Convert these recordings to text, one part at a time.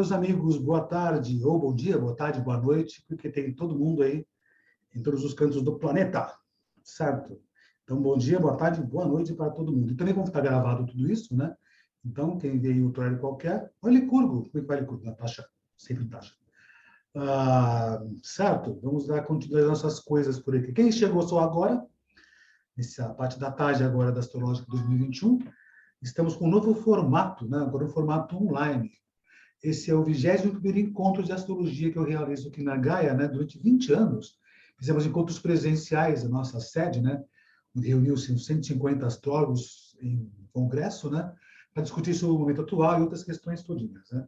meus amigos, boa tarde, ou bom dia, boa tarde, boa noite, porque tem todo mundo aí, em todos os cantos do planeta, certo? Então, bom dia, boa tarde, boa noite para todo mundo. E também, como está gravado tudo isso, né? Então, quem vê em outro horário qualquer, olha Licurgo, como é que vai Licurgo? Natasha, sempre Natasha. Certo? Vamos dar continuidade às nossas coisas por aqui. Quem chegou só agora, nessa parte da tarde agora da Astrológica 2021, estamos com um novo formato, né? Agora um formato online. Esse é o 21º encontro de astrologia que eu realizo aqui na Gaia, né? Durante 20 anos. Fizemos encontros presenciais, a nossa sede, né? Onde reuniu-se 150 astrólogos em congresso, né? Para discutir sobre o momento atual e outras questões todinhas, né?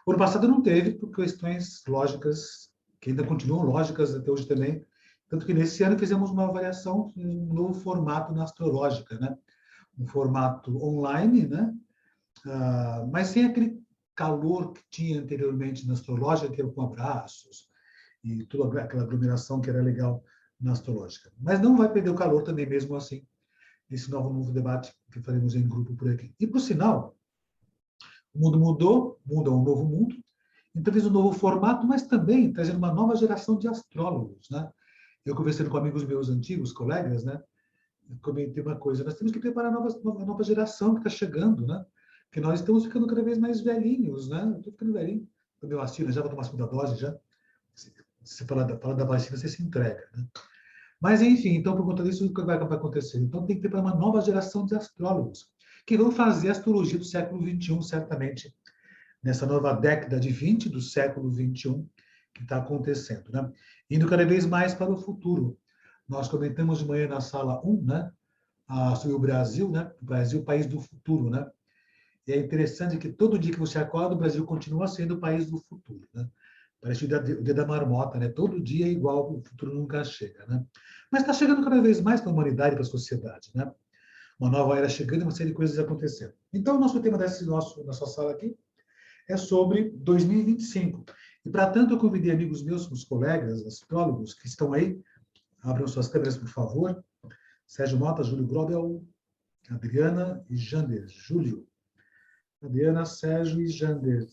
O ano passado não teve, por questões lógicas, que ainda continuam lógicas até hoje também. Tanto que nesse ano fizemos uma variação, um novo formato na astrológica, né? Um formato online, né? Mas sem aquele calor que tinha anteriormente na astrológica, que era com abraços e toda aquela aglomeração que era legal na astrológica. Mas não vai perder o calor também, mesmo assim, nesse novo debate que faremos em grupo por aqui. E, por sinal, o mundo mudou, o mundo é um novo mundo, então fez um novo formato, mas também trazendo uma nova geração de astrólogos, né? Eu conversando com amigos meus antigos, colegas, né? Comentei uma coisa, nós temos que preparar a nova geração que está chegando, né? Porque nós estamos ficando cada vez mais velhinhos, né? Eu estou ficando velhinho, tomei vacina, já vou tomar a segunda dose, já. Se falar da vacina, você se entrega, né? Mas, enfim, então, por conta disso, o que vai acontecer? Então, tem que preparar uma nova geração de astrólogos, que vão fazer a astrologia do século XXI, certamente, nessa nova década de 20 do século XXI que está acontecendo, né? Indo cada vez mais para o futuro. Nós comentamos de manhã na sala 1, né? Sobre o Brasil, né? O Brasil, país do futuro, né? E é interessante que todo dia que você acorda, o Brasil continua sendo o país do futuro, né? Parece o dia da marmota, né? Todo dia é igual, o futuro nunca chega, né? Mas está chegando cada vez mais para a humanidade, para a sociedade, né? Uma nova era chegando e uma série de coisas acontecendo. Então, o nosso tema nossa sala aqui é sobre 2025. E, para tanto, eu convidei amigos meus, os colegas, astrólogos, que estão aí. Abram suas câmeras, por favor. Sérgio Mota, Júlio Grobel, Adriana e Jander. Júlio, Adriana, Sérgio e Jander.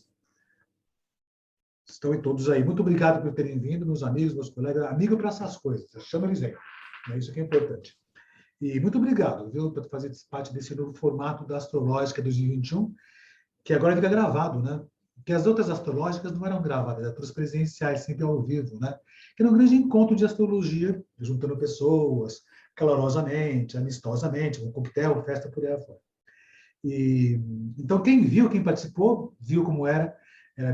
Estão todos aí. Muito obrigado por terem vindo, meus amigos, meus colegas. Amigo para essas coisas. Chama eles aí. É isso que é importante. E muito obrigado, viu, por fazer parte desse novo formato da Astrológica 2021, que agora fica gravado, né? Porque as outras astrológicas não eram gravadas, eram todas presenciais, sempre ao vivo, né? Que era um grande encontro de astrologia, juntando pessoas, calorosamente, amistosamente, um coquetel, festa por aí afora. E, então, quem viu, quem participou, viu como era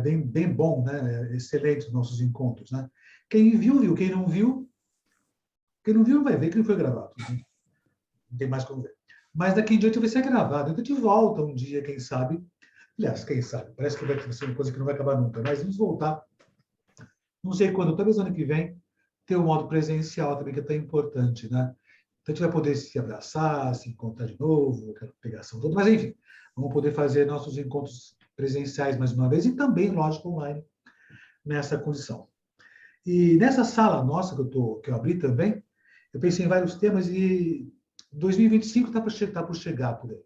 bem bom, né? Excelente os nossos encontros, né? Quem viu, viu. Quem não viu vai ver que não foi gravado. Né? Não tem mais como ver. Mas daqui em diante vai ser gravado. Então, de volta um dia, quem sabe. Aliás, quem sabe? Parece que vai ser uma coisa que não vai acabar nunca. Mas vamos voltar. Não sei quando, talvez ano que vem, ter um modo presencial também, que é tão importante, né? Então, a gente vai poder se abraçar, se encontrar de novo, aquela pegação toda. Mas, enfim, vamos poder fazer nossos encontros presenciais mais uma vez e também, lógico, online, nessa condição. E nessa sala nossa que eu abri também, eu pensei em vários temas e 2025 está por chegar por aí.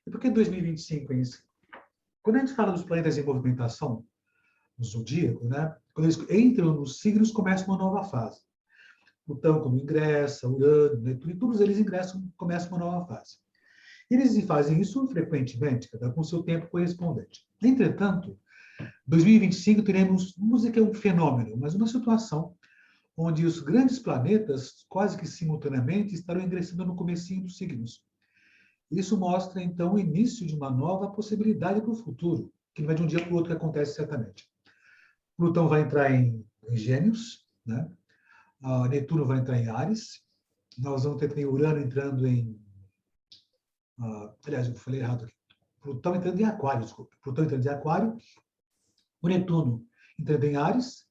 E por que 2025 é isso? Quando a gente fala dos planetas em movimentação, no zodíaco, né? Quando eles entram nos signos, começa uma nova fase. Plutão, quando ingressa, Urano, Netuno, todos eles ingressam, começam uma nova fase. Eles fazem isso frequentemente, cada com o seu tempo correspondente. Entretanto, 2025 teremos, vamos dizer que é um fenômeno, mas uma situação onde os grandes planetas, quase que simultaneamente, estarão ingressando no comecinho dos signos. Isso mostra, então, o início de uma nova possibilidade para o futuro, que não é de um dia para o outro que acontece certamente. Plutão vai entrar em Gêmeos, né? Netuno vai entrar em Áries, nós vamos ter também Urano entrando em... aliás, eu falei errado aqui. Plutão entrando em Aquário, desculpa. Plutão entrando em Aquário, o Netuno entrando em Áries,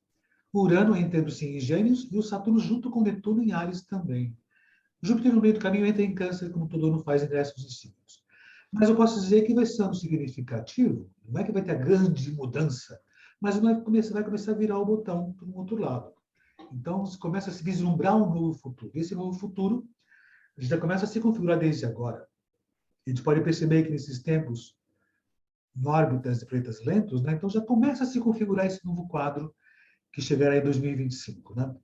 o Urano entrando sim em Gêmeos e o Saturno junto com o Netuno em Áries também. Júpiter no meio do caminho entra em Câncer, como todo ano faz ingressos e signos. Mas eu posso dizer que vai ser um significativo, não é que vai ter a grande mudança, mas vai começar a virar o botão para o outro lado. Então, começa a se vislumbrar um novo futuro. E esse novo futuro já começa a se configurar desde agora. A gente pode perceber que nesses tempos em órbitas de planetas lentos, né? Então já começa a se configurar esse novo quadro que chegará em 2025, né?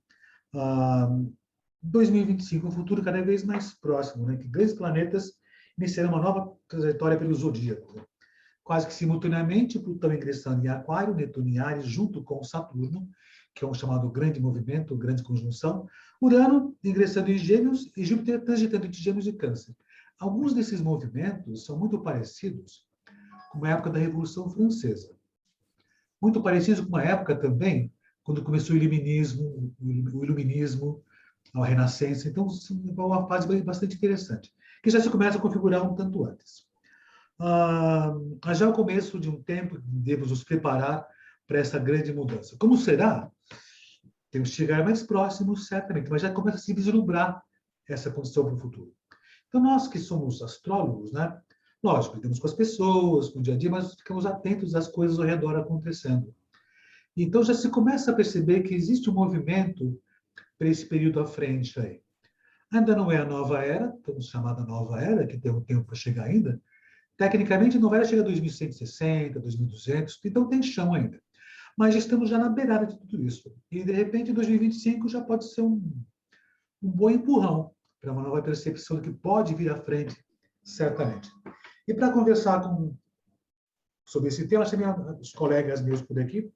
2025, um futuro cada vez mais próximo, né? Que grandes planetas iniciarão uma nova trajetória pelo zodíaco, né? Quase que simultaneamente, Plutão ingressando em Aquário, Netuno em Áries, junto com Saturno, que é um chamado grande movimento, grande conjunção, Urano ingressando em Gêmeos e Júpiter transitando entre Gêmeos e Câncer. Alguns desses movimentos são muito parecidos com a época da Revolução Francesa. Muito parecidos com uma época também, quando começou o Iluminismo, a Renascença. Então, é uma fase bastante interessante, que já se começa a configurar um tanto antes. Já é o começo de um tempo que devemos nos preparar para essa grande mudança. Como será? Temos que chegar mais próximos, certamente, mas já começa a se vislumbrar essa condição para o futuro. Então, nós que somos astrólogos, né? Lógico, lidamos com as pessoas, com o dia a dia, mas ficamos atentos às coisas ao redor acontecendo. Então, já se começa a perceber que existe um movimento para esse período à frente aí. Ainda não é a nova era, estamos chamada nova era, que tem um tempo para chegar ainda. Tecnicamente, a nova era chega a 2160, 2200, então tem chão ainda. Mas estamos já na beirada de tudo isso. E, de repente, 2025 já pode ser um bom empurrão para uma nova percepção do que pode vir à frente, certamente. E para conversar sobre esse tema, chamei os colegas meus por aqui,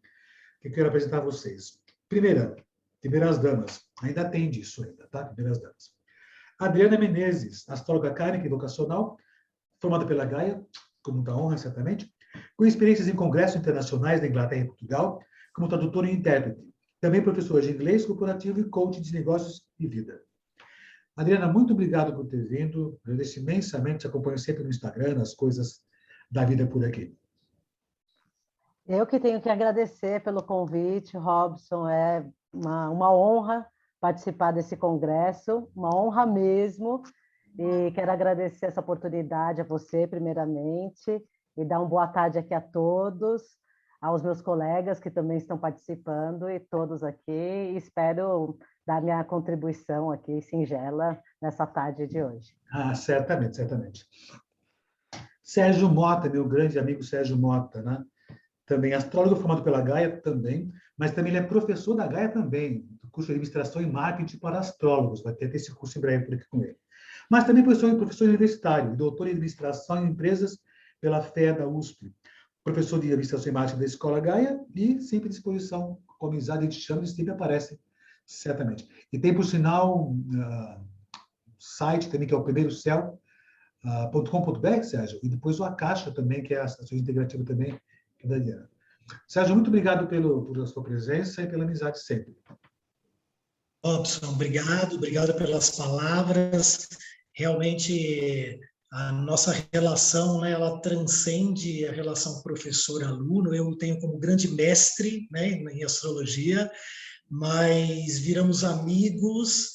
que quero apresentar a vocês. Primeiras damas. Ainda tem disso ainda, tá? Primeiras damas. Adriana Menezes, astróloga kármica e vocacional, formada pela Gaia, com muita honra, certamente, com experiências em congressos internacionais da Inglaterra e Portugal, como tradutora e intérprete. Também professora de inglês corporativo e coach de negócios e vida. Adriana, muito obrigado por ter vindo. Agradeço imensamente, te acompanho sempre no Instagram, nas coisas da vida por aqui. Eu que tenho que agradecer pelo convite, Robson. É uma honra participar desse congresso, uma honra mesmo. E quero agradecer essa oportunidade a você, primeiramente, e dar uma boa tarde aqui a todos, aos meus colegas que também estão participando e todos aqui. E espero dar minha contribuição aqui, singela, nessa tarde de hoje. Certamente, certamente. Sérgio Mota, meu grande amigo Sérgio Mota, né? Também astrólogo formado pela Gaia também, mas também ele é professor da Gaia também, do curso de administração e marketing para astrólogos. Vai ter esse curso em breve por aqui com ele. Mas também professor universitário, doutor em administração em empresas pela FEA da USP, professor de administração e marketing da Escola Gaia e sempre à disposição, com amizade, a gente chama, ele sempre aparece, certamente. E tem, por sinal, site também, que é o primeirocéu.com.br, Sérgio, e depois o Acaixa também, que é a associação integrativa também, que é da Diana. Sérgio, muito obrigado por sua presença e pela amizade sempre. Robson, obrigado pelas palavras. Realmente, a nossa relação, né, ela transcende a relação professor-aluno. Eu tenho como grande mestre, né, em astrologia, mas viramos amigos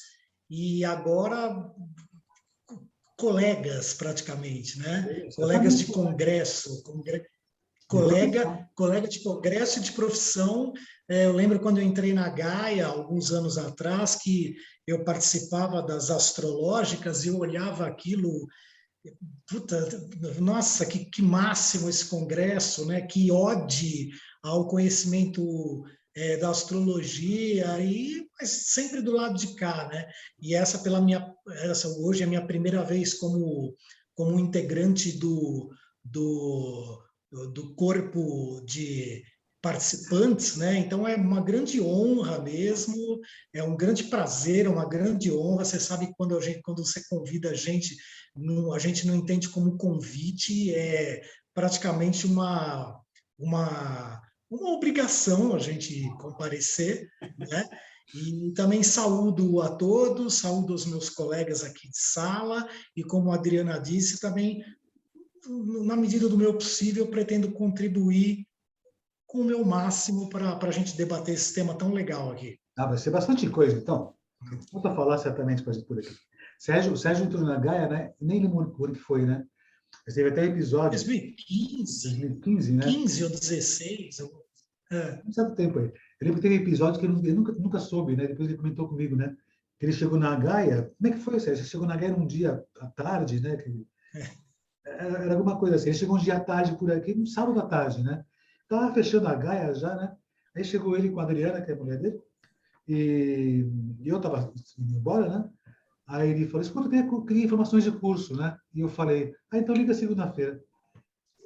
e agora colegas, praticamente, né? Colegas de congresso, colega de congresso e de profissão. Eu lembro quando eu entrei na Gaia, alguns anos atrás, que eu participava das astrológicas e eu olhava aquilo, puta, nossa, que máximo esse congresso, né? Que ode ao conhecimento da astrologia, mas sempre do lado de cá, né? E essa hoje é a minha primeira vez como integrante do corpo de participantes, né? Então é uma grande honra mesmo, é um grande prazer, é uma grande honra. Você sabe que quando você convida a gente não entende como convite, é praticamente uma obrigação a gente comparecer, né? E também saúdo a todos, saúdo os meus colegas aqui de sala, e como a Adriana disse, também, na medida do meu possível, pretendo contribuir com o meu máximo para a gente debater esse tema tão legal aqui. Vai ser bastante coisa, então. Vamos falar certamente com a gente por aqui. O Sérgio entrou na Gaia, né? Nem lembro o ano que foi, né? Mas teve até episódio. 2015, né? 15 ou 16. Não sabe o tempo aí. Eu lembro que teve episódio que ele nunca soube, né? Depois ele comentou comigo, né? Que ele chegou na Gaia. Como é que foi, Sérgio? Você chegou na Gaia num dia à tarde, né? era alguma coisa assim. Ele chegou um dia à tarde por aqui, um sábado à tarde, né? Estava fechando a Gaia já, né? Aí chegou ele com a Adriana, que é a mulher dele, e eu estava indo embora, né? Aí ele falou, escuta, eu queria informações de curso, né? E eu falei, então liga segunda-feira.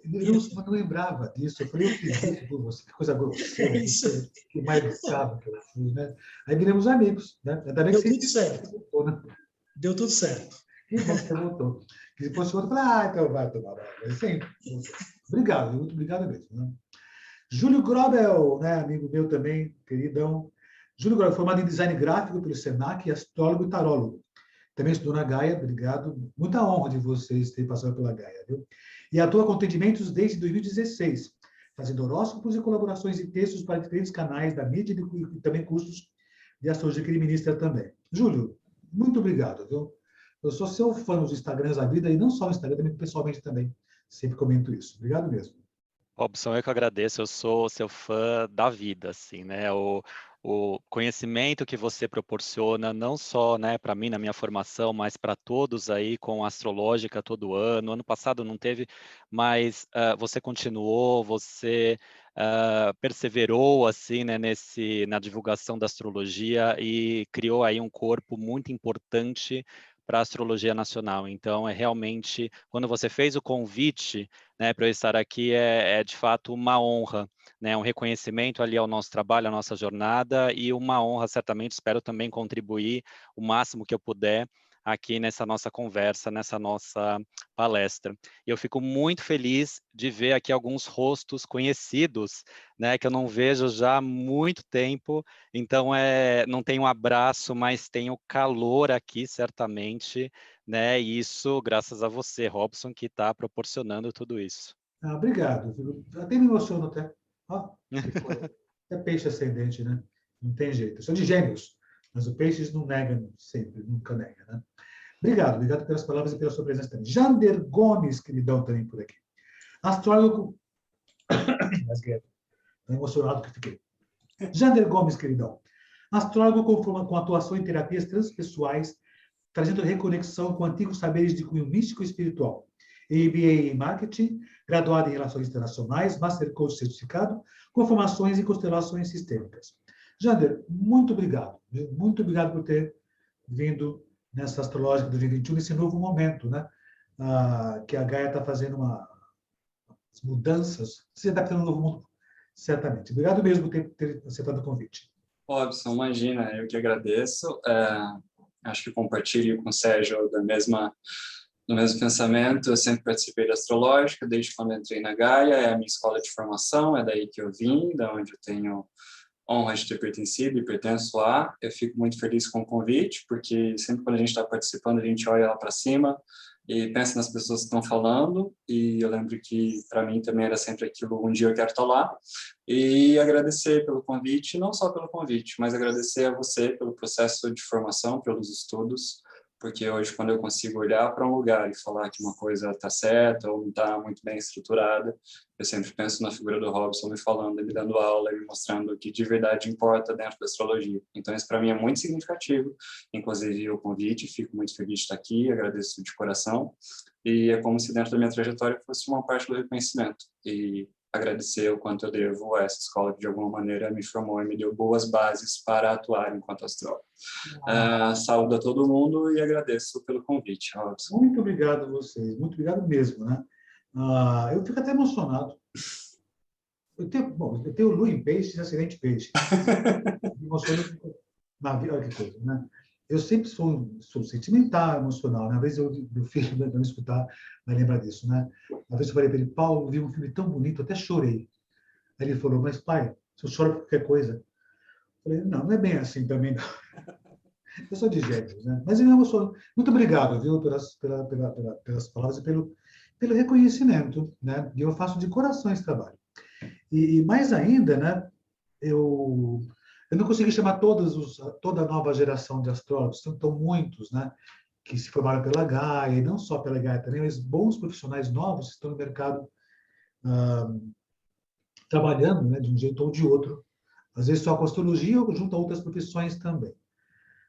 Eu não lembrava disso. Eu falei, eu fiz isso por você, que coisa grosseira, Isso. que mal educado que eu fui, né? Aí viramos amigos, né? Ainda bem que Deu tudo você certo. voltou, né? Deu tudo certo. Que bom que você voltou. Que se fosse outro, eu falei, então vai tomar banho. Mas sim, obrigado, muito obrigado mesmo, né? Júlio Grobel, né, amigo meu também, queridão. Júlio Grobel, formado em design gráfico pelo Senac, astrólogo e tarólogo. Também estudou na Gaia, obrigado. Muita honra de vocês terem passado pela Gaia, viu? E atua com atendimentos desde 2016, fazendo horóscopos e colaborações e textos para diferentes canais da mídia e também cursos de astrologia que ele ministra também. Júlio, muito obrigado, viu? Eu sou seu fã nos Instagrams da vida, e não só no Instagram, também pessoalmente também. Sempre comento isso. Obrigado mesmo. Robson, eu que agradeço, eu sou seu fã da vida, assim, né? O conhecimento que você proporciona, não só, né, para mim na minha formação, mas para todos aí com a astrológica todo ano. Ano passado não teve, mas você continuou, você perseverou, assim, né, na divulgação da astrologia e criou aí um corpo muito importante para a astrologia nacional. Então, é realmente, quando você fez o convite, né, para eu estar aqui é de fato uma honra, né, um reconhecimento ali ao nosso trabalho, à nossa jornada e uma honra, certamente, espero também contribuir o máximo que eu puder aqui nessa nossa conversa, nessa nossa palestra. E eu fico muito feliz de ver aqui alguns rostos conhecidos, né, que eu não vejo já há muito tempo, então não tem um abraço, mas tem o calor aqui, certamente, né? E isso graças a você, Robson, que está proporcionando tudo isso. Obrigado. Até me emociono até. Ó, que coisa. É peixe ascendente, né? Não tem jeito. Eu sou de Gêmeos, mas o peixe não nega sempre, nunca nega, né? Obrigado pelas palavras e pela sua presença também. Jander Gomes, queridão, também por aqui. Astrólogo. Estou emocionado que fiquei. Jander Gomes, queridão. Astrólogo com atuação em terapias transpessoais, trazendo reconexão com antigos saberes de cunho místico e espiritual. MBA em Marketing, graduado em Relações Internacionais, Master Coach certificado, com formações em constelações sistêmicas. Jander, muito obrigado. Muito obrigado por ter vindo nessa Astrológica 2021, nesse novo momento, né? Que a Gaia está fazendo umas mudanças, se adaptando ao novo mundo, certamente. Obrigado mesmo por ter aceitado o convite. Robson, imagina, eu que agradeço. Acho que compartilho com o Sérgio do mesmo pensamento. Eu sempre participei da Astrológica, desde quando entrei na Gaia, é a minha escola de formação, é daí que eu vim, da onde eu tenho honra de ter pertencido e pertenço lá. Eu fico muito feliz com o convite, porque sempre quando a gente está participando, a gente olha lá para cima e pensa nas pessoas que estão falando, e eu lembro que para mim também era sempre aquilo, um dia eu quero estar lá, e agradecer pelo convite, não só pelo convite, mas agradecer a você pelo processo de formação, pelos estudos, porque hoje quando eu consigo olhar para um lugar e falar que uma coisa está certa ou não está muito bem estruturada, eu sempre penso na figura do Robson me falando, me dando aula e me mostrando o que de verdade importa dentro da astrologia. Então isso para mim é muito significativo, inclusive o convite, fico muito feliz de estar aqui, agradeço de coração, e é como se dentro da minha trajetória fosse uma parte do reconhecimento, e agradecer o quanto eu devo a essa escola que de alguma maneira me formou e me deu boas bases para atuar enquanto astrólogo. Saúdo a todo mundo e agradeço pelo convite, Robson. Muito obrigado a vocês, muito obrigado mesmo, né? Eu fico até emocionado. Eu tenho lua em peixes e ascendente peixe. Me emociono, olha que coisa, né? Eu sempre sou sentimental, emocional. Né? Às vezes meu filho, não escutar, vai lembrar disso, né? Uma vez eu falei para ele, Paulo, vi um filme tão bonito, até chorei. Aí ele falou, mas pai, você chora por qualquer coisa. Eu falei, não é bem assim também, não. Eu sou de Gêmeos, né? Mas eu me emociono. Muito obrigado, viu, pelas palavras e pelo reconhecimento, né? E eu faço de coração esse trabalho. E mais ainda, né? Eu não consegui chamar toda a nova geração de astrólogos, são muitos, né? Que se formaram pela Gaia, e não só pela Gaia também, mas bons profissionais novos que estão no mercado trabalhando, né? De um jeito ou de outro. Às vezes só com astrologia ou junto a outras profissões também.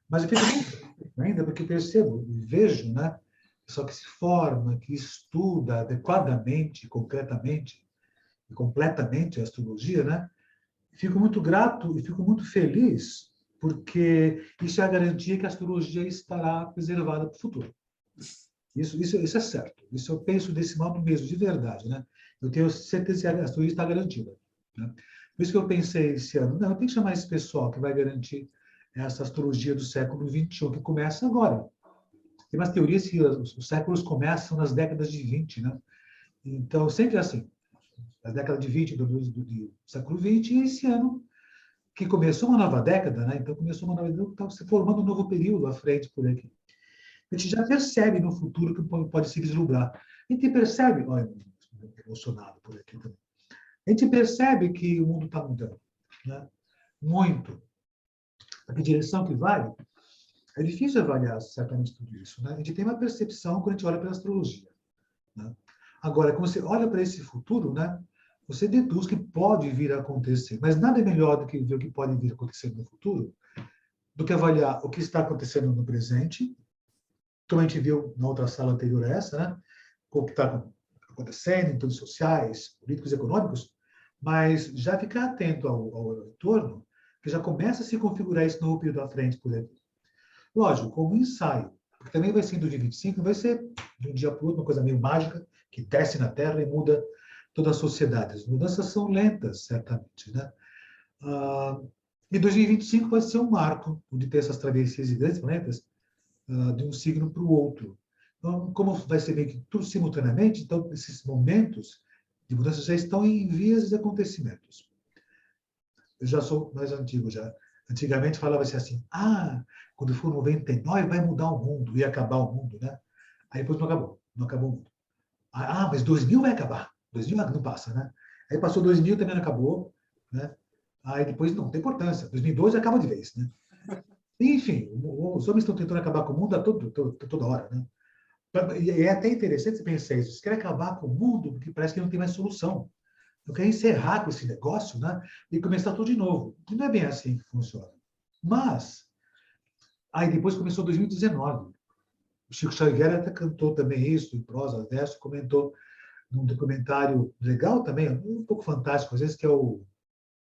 Mas eu fico muito ainda porque percebo e vejo, né, pessoal que se forma, que estuda adequadamente, concretamente e completamente a astrologia, né? Fico muito grato e fico muito feliz, porque isso é a garantia que a astrologia estará preservada para o futuro. Isso é certo. Isso eu penso desse modo mesmo, de verdade, né? Eu tenho certeza que a astrologia está garantida, né? Por isso que eu pensei esse ano, não, eu tenho que chamar esse pessoal que vai garantir essa astrologia do século XXI, que começa agora. Tem umas teorias que os séculos começam nas décadas de 20, né? Então, sempre assim, na década de 20 do século XX, e esse ano, que começou uma nova década, né? Então, começou uma nova década, está se formando um novo período à frente por aqui. A gente já percebe no futuro que pode se vislumbrar. A gente percebe, olha, emocionado por aqui também. A gente percebe que o mundo está mudando, né? Muito. A que direção que vai? É difícil avaliar certamente tudo isso, né? A gente tem uma percepção quando a gente olha para a astrologia, né? Agora, quando você olha para esse futuro, né? Você deduz que pode vir a acontecer, mas nada é melhor do que ver o que pode vir a acontecer no futuro, do que avaliar o que está acontecendo no presente, como a gente viu na outra sala anterior a essa, né? O que está acontecendo em termos sociais, políticos e econômicos, mas já ficar atento ao entorno, que já começa a se configurar esse novo período à frente por aí. Lógico, como ensaio, porque também vai ser em 2025, não vai ser de um dia para o outro uma coisa meio mágica, que desce na Terra e muda toda a sociedade. As mudanças são lentas, certamente, né? E 2025 vai ser um marco, onde tem essas travessias de grandes planetas, de um signo para o outro. Então, como vai ser meio que tudo simultaneamente, então esses momentos de mudança já estão em vias de acontecimentos. Eu já sou mais antigo já. Antigamente falava-se assim, quando for 99 vai mudar o mundo, ia acabar o mundo, né? Aí depois não acabou o mundo. Mas 2000 vai acabar, 2000 não passa, né? Aí passou 2000, também não acabou, né? Aí depois não tem importância, 2012 acaba de vez, né? Enfim, os homens estão tentando acabar com o mundo toda hora, né? E é até interessante você pensar isso. Você quer acabar com o mundo porque parece que não tem mais solução. Eu quero encerrar com esse negócio, né? E começar tudo de novo. E não é bem assim que funciona. Mas, aí depois começou 2019. O Chico Xavier até cantou também isso, em prosa, verso, comentou num documentário legal também, um pouco fantástico, às vezes, que é o...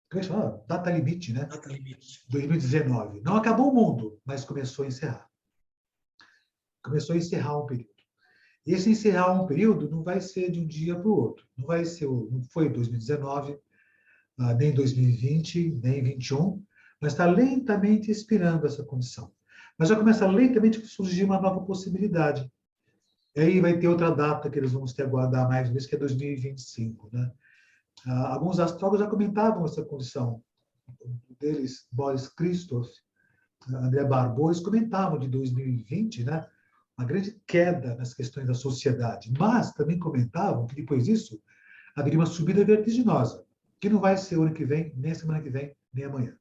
Como é que chama? Data Limite, né? Data Limite. 2019. Não acabou o mundo, mas começou a encerrar. Começou a encerrar um período. E esse encerrar um período não vai ser de um dia para o outro. Não foi 2019, nem 2020, nem 2021, mas está lentamente expirando essa condição. Mas já começa lentamente a surgir uma nova possibilidade. E aí vai ter outra data que eles vão ter que aguardar mais uma vez, que é 2025, né? Alguns astrólogos já comentavam essa condição. Um deles, Boris Christoph, André Barbeau, eles comentavam de 2020, né? Uma grande queda nas questões da sociedade, mas também comentavam que depois disso haveria uma subida vertiginosa, que não vai ser o ano que vem, nem a semana que vem, nem amanhã.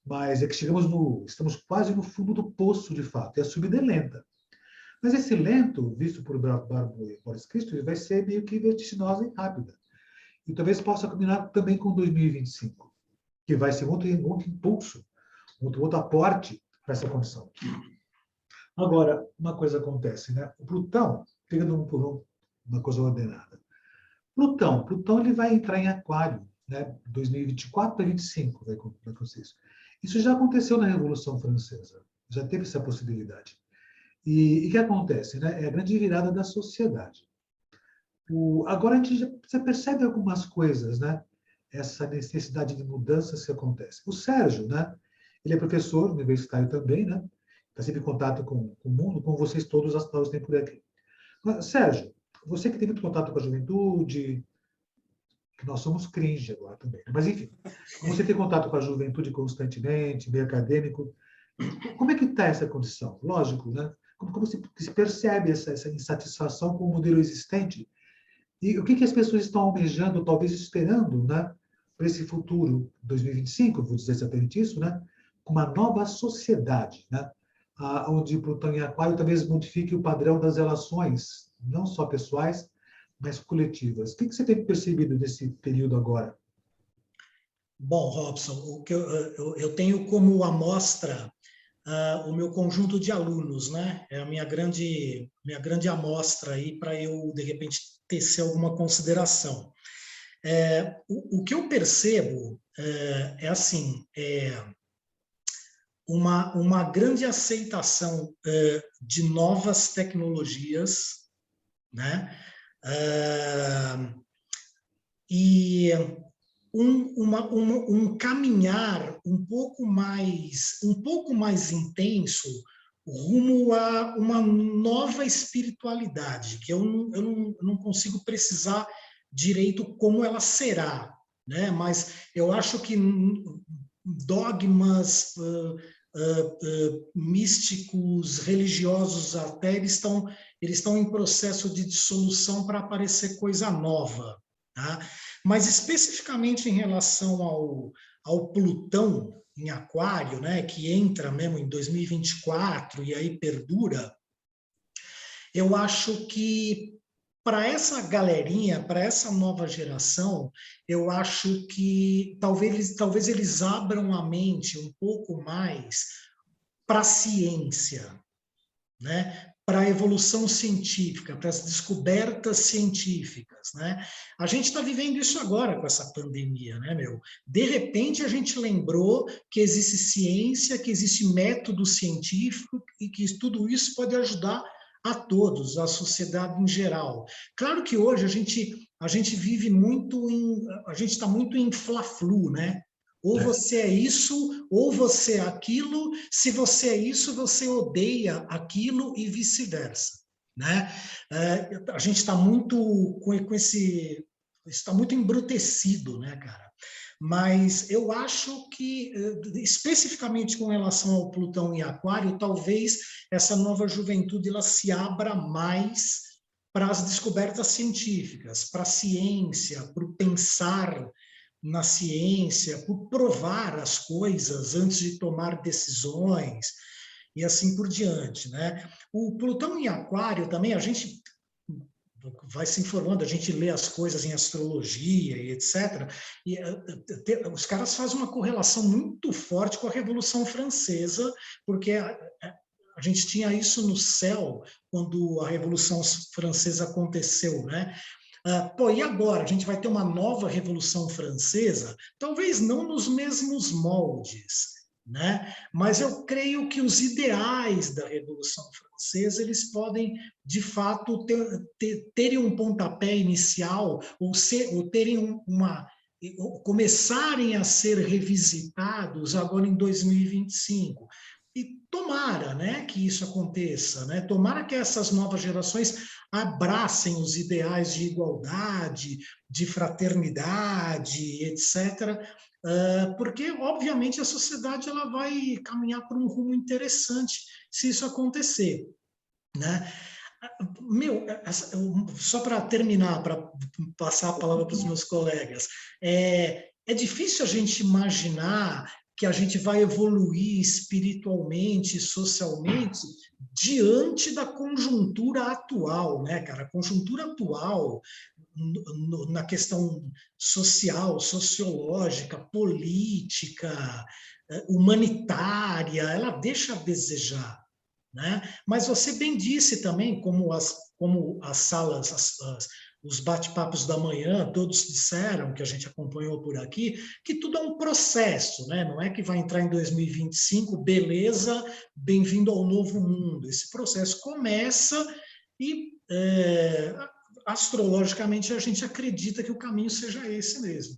Mas é que estamos quase no fundo do poço, de fato, e a subida é lenta. Mas esse lento, visto por Barbeau e Boris Christoph, vai ser meio que vertiginosa e rápida. E talvez possa combinar também com 2025, que vai ser outro impulso, outro aporte para essa condição. Agora, uma coisa acontece, né? O Plutão, pegando um por um, uma coisa ordenada. Plutão ele vai entrar em Aquário, né? 2024 para 2025 vai acontecer isso. Isso já aconteceu na Revolução Francesa, já teve essa possibilidade. E o que acontece, né? É a grande virada da sociedade. Agora a gente já percebe algumas coisas, né? Essa necessidade de mudanças que acontece. O Sérgio, né? Ele é professor universitário também, né? Está sempre em contato com o mundo, com vocês todos, as palavras que tem por aqui. Sérgio, você que tem muito contato com a juventude, que nós somos cringe agora também, mas enfim, como você tem contato com a juventude constantemente, meio acadêmico, como é que está essa condição? Lógico, né? Como se percebe essa insatisfação com o modelo existente? E o que as pessoas estão almejando, talvez esperando, né? Para esse futuro, 2025, vou dizer exatamente isso, né? Com uma nova sociedade, né? Onde Plutão em Aquário talvez modifique o padrão das relações, não só pessoais, mas coletivas. O que você tem percebido nesse período agora? Bom, Robson, o que eu tenho como amostra o meu conjunto de alunos, né? É a minha grande amostra aí para eu, de repente, tecer alguma consideração. O que eu percebo é assim, uma grande aceitação de novas tecnologias, né? E um caminhar um pouco mais intenso rumo a uma nova espiritualidade, que eu não consigo precisar direito como ela será, né? Mas eu acho que dogmas místicos, religiosos até, eles estão em processo de dissolução para aparecer coisa nova, tá? Mas especificamente em relação ao Plutão em Aquário, né, que entra mesmo em 2024 e aí perdura, eu acho que para essa galerinha, para essa nova geração, eu acho que talvez eles abram a mente um pouco mais para a ciência, né? Para a evolução científica, para as descobertas científicas, né? A gente está vivendo isso agora com essa pandemia, né, meu? De repente a gente lembrou que existe ciência, que existe método científico e que tudo isso pode ajudar a todos, a sociedade em geral. Claro que hoje a gente vive muito a gente está muito em fla-flu, né? Ou você é isso, ou você é aquilo. Se você é isso, você odeia aquilo e vice-versa, né? A gente está muito com esse, está muito embrutecido, né, cara? Mas eu acho que, especificamente com relação ao Plutão em Aquário, talvez essa nova juventude ela se abra mais para as descobertas científicas, para a ciência, para o pensar na ciência, por provar as coisas antes de tomar decisões e assim por diante, né? O Plutão em Aquário também, a gente vai se informando, a gente lê as coisas em astrologia e etc. E os caras fazem uma correlação muito forte com a Revolução Francesa, porque a gente tinha isso no céu quando a Revolução Francesa aconteceu, né? E agora? A gente vai ter uma nova Revolução Francesa? Talvez não nos mesmos moldes, né? Mas eu creio que os ideais da Revolução Francesa eles podem, de fato, terem um pontapé inicial ou terem começarem a ser revisitados agora em 2025. E tomara, né, que isso aconteça, né? Tomara que essas novas gerações abracem os ideais de igualdade, de fraternidade, etc., porque, obviamente, a sociedade ela vai caminhar por um rumo interessante se isso acontecer, né? Meu, só para terminar, para passar a palavra para os meus colegas, é difícil a gente imaginar que a gente vai evoluir espiritualmente, socialmente, diante da conjuntura atual, né, cara? A conjuntura atual, na questão social, sociológica, política, humanitária, ela deixa a desejar, né? Mas você bem disse também, como as salas, os bate-papos da manhã, todos disseram, que a gente acompanhou por aqui, que tudo é um processo, né? Não é que vai entrar em 2025, beleza, bem-vindo ao novo mundo. Esse processo começa e, astrologicamente, a gente acredita que o caminho seja esse mesmo.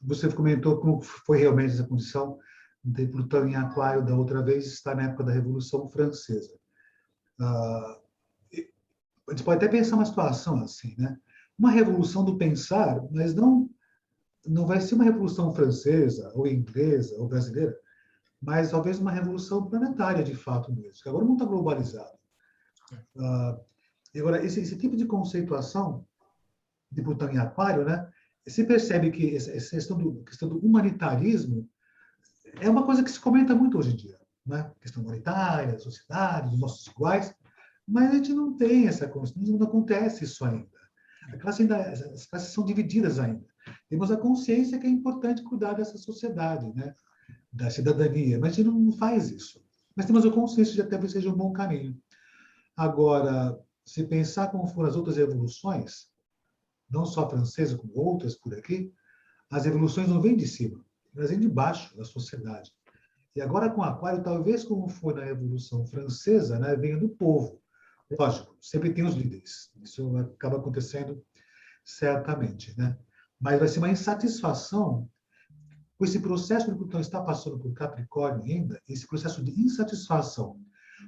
Você comentou como foi realmente essa condição de Plutão em Aquário da outra vez, está na época da Revolução Francesa. A gente pode até pensar uma situação assim, né? Uma revolução do pensar, mas não vai ser uma revolução francesa, ou inglesa, ou brasileira, mas talvez uma revolução planetária, de fato mesmo, porque agora o mundo está globalizado. Agora, esse tipo de conceituação de Plutão em Aquário, né? Você percebe que essa questão do humanitarismo é uma coisa que se comenta muito hoje em dia, né? Questão humanitária, sociedade, dos nossos iguais, mas a gente não tem essa consciência, não acontece isso ainda. As classes são divididas ainda. Temos a consciência que é importante cuidar dessa sociedade, né? da cidadania, mas a gente não faz isso. Mas temos o consenso de até que seja um bom caminho. Agora, se pensar como foram as outras evoluções, não só a francesa, como outras por aqui, as evoluções não vêm de cima, elas vêm de baixo da sociedade. E agora com o Aquário, talvez como foi na Revolução Francesa, né, venha do povo. Lógico, sempre tem os líderes. Isso acaba acontecendo certamente, né? Mas vai ser uma insatisfação com esse processo que Plutão está passando por Capricórnio ainda, esse processo de insatisfação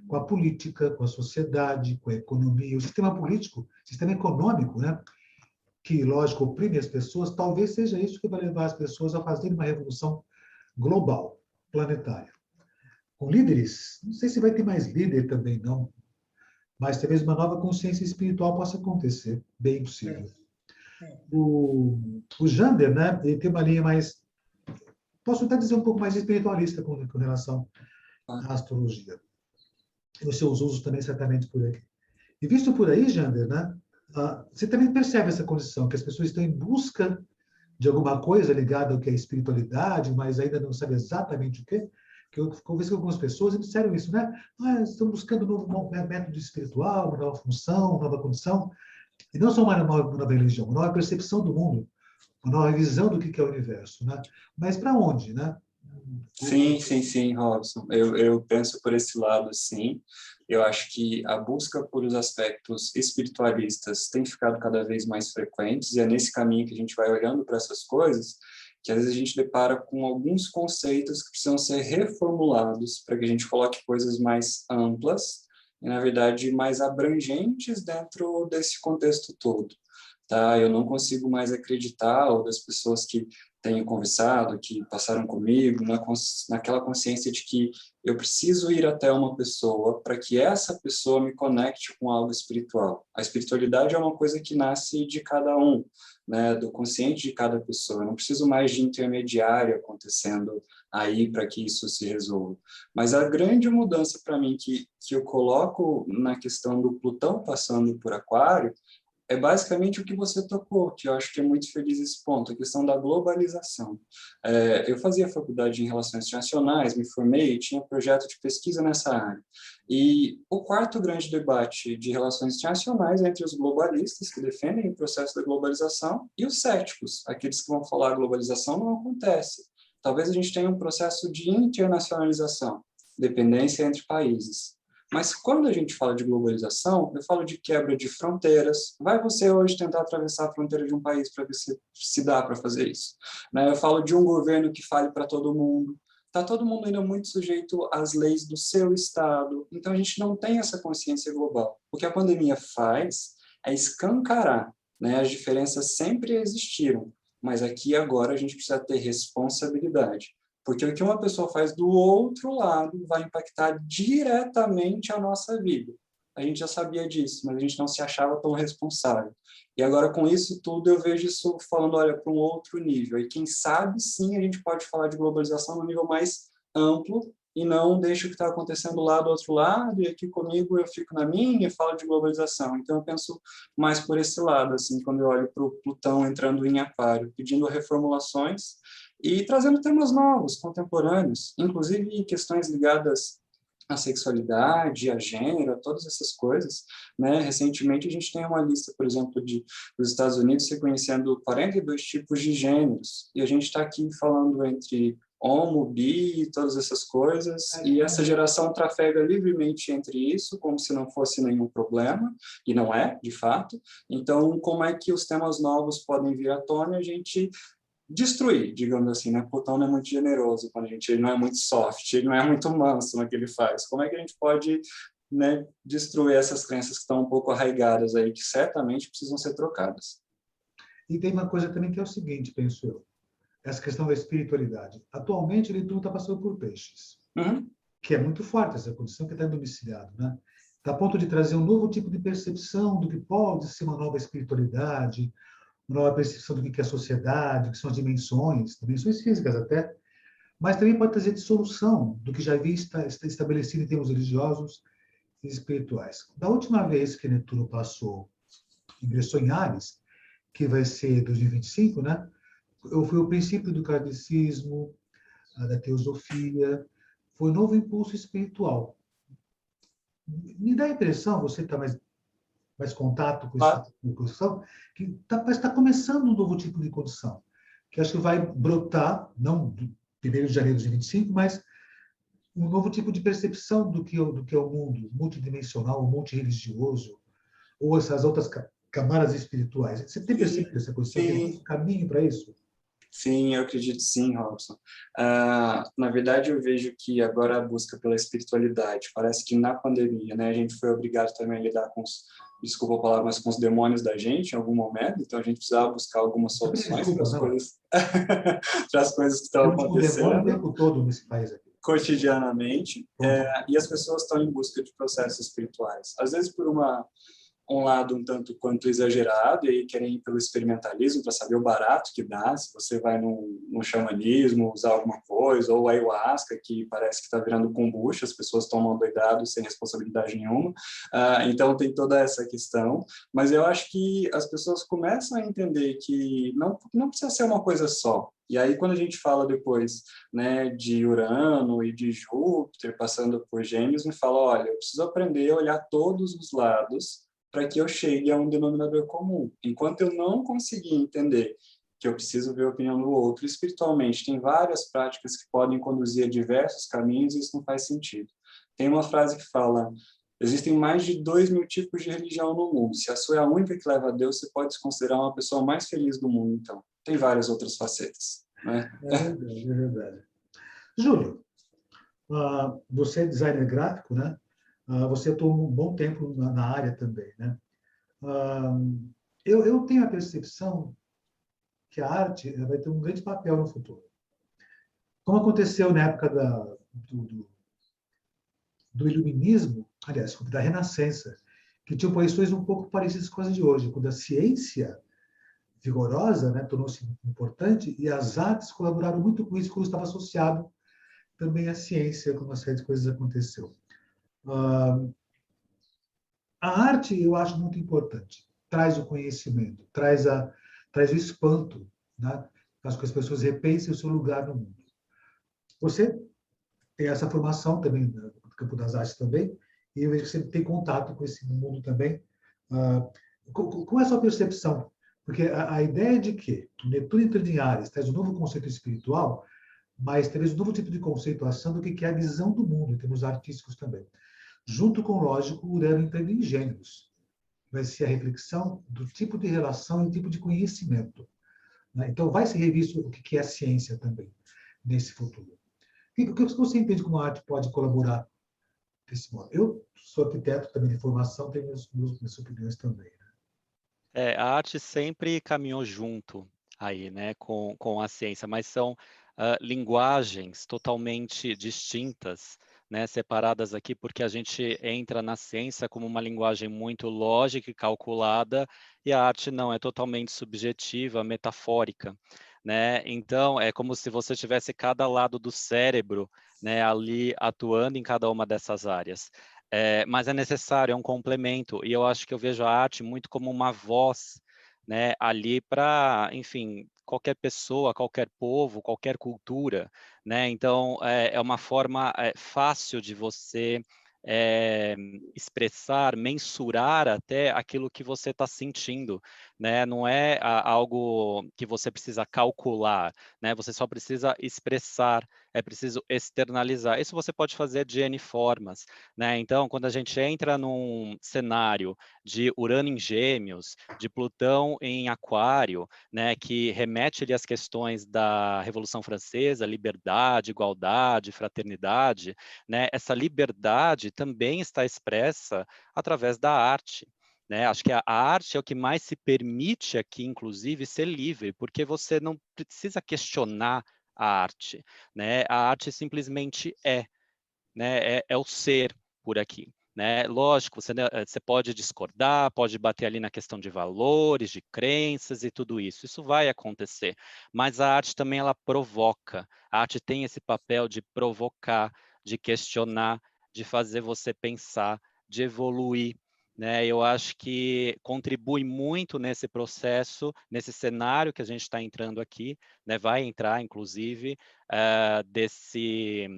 com a política, com a sociedade, com a economia, o sistema político, o sistema econômico, né? Que, lógico, oprime as pessoas, talvez seja isso que vai levar as pessoas a fazerem uma revolução global, planetária. Com líderes, não sei se vai ter mais líder também, não, mas talvez uma nova consciência espiritual possa acontecer, bem possível. O Jander, né, ele tem uma linha mais, posso até dizer um pouco mais espiritualista com relação à astrologia. E os seus usos também certamente por aqui. E visto por aí, Jander, né, você também percebe essa condição, que as pessoas estão em busca de alguma coisa ligada ao que é espiritualidade, mas ainda não sabem exatamente o quê? Que eu conversei com algumas pessoas e disseram isso, né? Estão buscando um novo método espiritual, uma nova função, uma nova condição. E não só uma nova religião, uma nova percepção do mundo, uma nova visão do que é o universo, né? Mas para onde, né? Sim, Robson. Eu penso por esse lado, sim. Eu acho que a busca por os aspectos espiritualistas tem ficado cada vez mais frequentes, e é nesse caminho que a gente vai olhando para essas coisas, que às vezes a gente depara com alguns conceitos que precisam ser reformulados para que a gente coloque coisas mais amplas e, na verdade, mais abrangentes dentro desse contexto todo. Tá? Eu não consigo mais acreditar, ou das pessoas que tenho conversado, que passaram comigo, naquela consciência de que eu preciso ir até uma pessoa para que essa pessoa me conecte com algo espiritual. A espiritualidade é uma coisa que nasce de cada um, né, do consciente de cada pessoa. Eu não preciso mais de intermediário acontecendo aí para que isso se resolva. Mas a grande mudança para mim que eu coloco na questão do Plutão passando por Aquário é basicamente o que você tocou, que eu acho que é muito feliz esse ponto, a questão da globalização. Eu fazia faculdade em Relações Internacionais, me formei, tinha projeto de pesquisa nessa área. E o quarto grande debate de relações internacionais é entre os globalistas, que defendem o processo da globalização, e os céticos, aqueles que vão falar a globalização não acontece. Talvez a gente tenha um processo de internacionalização, dependência entre países. Mas quando a gente fala de globalização, eu falo de quebra de fronteiras. Vai você hoje tentar atravessar a fronteira de um país para ver se dá para fazer isso. Né? Eu falo de um governo que fale para todo mundo. Está todo mundo ainda muito sujeito às leis do seu estado. Então, a gente não tem essa consciência global. O que a pandemia faz é escancarar, né? As diferenças sempre existiram, mas aqui agora a gente precisa ter responsabilidade. Porque o que uma pessoa faz do outro lado vai impactar diretamente a nossa vida. A gente já sabia disso, mas a gente não se achava tão responsável. E agora, com isso tudo, eu vejo isso falando, olha, para um outro nível. E quem sabe, sim, a gente pode falar de globalização no nível mais amplo e não deixa o que está acontecendo lá do outro lado, e aqui comigo eu fico na minha e falo de globalização. Então, eu penso mais por esse lado, assim, quando eu olho para o Plutão entrando em Aquário, pedindo reformulações, e trazendo temas novos, contemporâneos, inclusive questões ligadas à sexualidade, a gênero, a todas essas coisas. Né? Recentemente, a gente tem uma lista, por exemplo, dos Estados Unidos reconhecendo 42 tipos de gêneros, e a gente está aqui falando entre homo, bi e todas essas coisas, e essa geração trafega livremente entre isso, como se não fosse nenhum problema, e não é, de fato. Então, como é que os temas novos podem vir à tona e a gente destruir, digamos assim, né? Plutão não é muito generoso quando ele não é muito soft, ele não é muito manso no que ele faz. Como é que a gente pode, né, destruir essas crenças que estão um pouco arraigadas aí, que certamente precisam ser trocadas? E tem uma coisa também que é o seguinte, penso eu, essa questão da espiritualidade. Atualmente, ele tudo está passando por peixes, que é muito forte essa condição que está domiciliado, né? Está a ponto de trazer um novo tipo de percepção do que pode ser uma nova espiritualidade, uma nova percepção do que é a sociedade, que são as dimensões físicas até, mas também pode trazer dissolução do que já havia estabelecido em termos religiosos e espirituais. Da última vez que Netuno ingressou em Áries, que vai ser 2025, né? Foi o princípio do kardecismo, da teosofia, foi um novo impulso espiritual. Me dá a impressão, você está mais contato com esse tipo de condição, que está começando um novo tipo de condição, que acho que vai brotar, não do 1º de janeiro de 25, mas um novo tipo de percepção do que é o mundo multidimensional, multirreligioso, ou essas outras camadas espirituais. Você tem percebido essa coisa? Tem um caminho para isso? Sim, eu acredito sim, Robson. Na verdade, eu vejo que agora a busca pela espiritualidade, parece que na pandemia, né, a gente foi obrigado também a lidar com desculpa a palavra, mas com os demônios da gente em algum momento, então a gente precisava buscar algumas soluções para as coisas, para as coisas que estão acontecendo o tempo todo nesse país aqui. Cotidianamente, e as pessoas estão em busca de processos espirituais. Às vezes por um lado um tanto quanto exagerado, e aí querem ir pelo experimentalismo para saber o barato que dá, se você vai no xamanismo, usar alguma coisa, ou ayahuasca, que parece que está virando kombucha, as pessoas tomam doidado sem responsabilidade nenhuma. Então tem toda essa questão, mas eu acho que as pessoas começam a entender que não precisa ser uma coisa só. E aí, quando a gente fala depois, né, de Urano e de Júpiter, passando por Gêmeos, me fala, olha, eu preciso aprender a olhar todos os lados para que eu chegue a um denominador comum. Enquanto eu não conseguir entender que eu preciso ver a opinião do outro, espiritualmente, tem várias práticas que podem conduzir a diversos caminhos e isso não faz sentido. Tem uma frase que fala, existem mais de 2.000 tipos de religião no mundo. Se a sua é a única que leva a Deus, você pode se considerar uma pessoa mais feliz do mundo, então. Tem várias outras facetas, né? É verdade, é verdade. Júlio, você é designer gráfico, né? Você atuou um bom tempo na área também, né? Eu tenho a percepção que a arte vai ter um grande papel no futuro. Como aconteceu na época do Iluminismo, aliás, da Renascença, que tinham posições um pouco parecidas com as de hoje, quando a ciência vigorosa, né, tornou-se importante e as artes colaboraram muito com isso, quando estava associado também à ciência, como uma série de coisas aconteceu. A arte eu acho muito importante, traz o conhecimento, traz o espanto, né? Faz com que as pessoas repensem o seu lugar no mundo. Você tem essa formação também no campo das artes também, e eu vejo que você tem contato com esse mundo também. Qual é a sua percepção? Porque a ideia de que o Netuno entrando em Áries traz um novo conceito espiritual, mas traz um novo tipo de conceituação do que é a visão do mundo, em termos artísticos também. Junto com, lógico, o Urano entrando em Gêmeos. Vai ser a reflexão do tipo de relação e tipo de conhecimento. Né? Então, vai ser revisto o que é a ciência também, nesse futuro. O que você entende como a arte pode colaborar desse modo? Eu sou arquiteto também de formação, tenho minhas opiniões também. Né? A arte sempre caminhou junto aí, né, com a ciência, mas são linguagens totalmente distintas, né, separadas aqui, porque a gente entra na ciência como uma linguagem muito lógica e calculada, e a arte não, é totalmente subjetiva, metafórica, né? Então, é como se você tivesse cada lado do cérebro, né, ali atuando em cada uma dessas áreas. Mas é necessário, é um complemento, e eu acho que eu vejo a arte muito como uma voz, né, ali para, enfim, qualquer pessoa, qualquer povo, qualquer cultura, né? Então, é uma forma fácil de você expressar, mensurar até aquilo que você está sentindo, né? Não é algo que você precisa calcular, né? Você só precisa expressar, é preciso externalizar. Isso você pode fazer de N formas, né? Então, quando a gente entra num cenário de Urano em Gêmeos, de Plutão em Aquário, né, que remete ali às questões da Revolução Francesa, liberdade, igualdade, fraternidade, né? Essa liberdade também está expressa através da arte. Né? Acho que a arte é o que mais se permite aqui, inclusive, ser livre, porque você não precisa questionar a arte, né? A arte simplesmente né? É o ser por aqui. Né? Lógico, você pode discordar, pode bater ali na questão de valores, de crenças e tudo isso. Isso vai acontecer. Mas a arte também ela provoca. A arte tem esse papel de provocar, de questionar, de fazer você pensar, de evoluir. né? Eu acho que contribui muito nesse processo, nesse cenário que a gente está entrando aqui, né? Vai entrar, inclusive, desse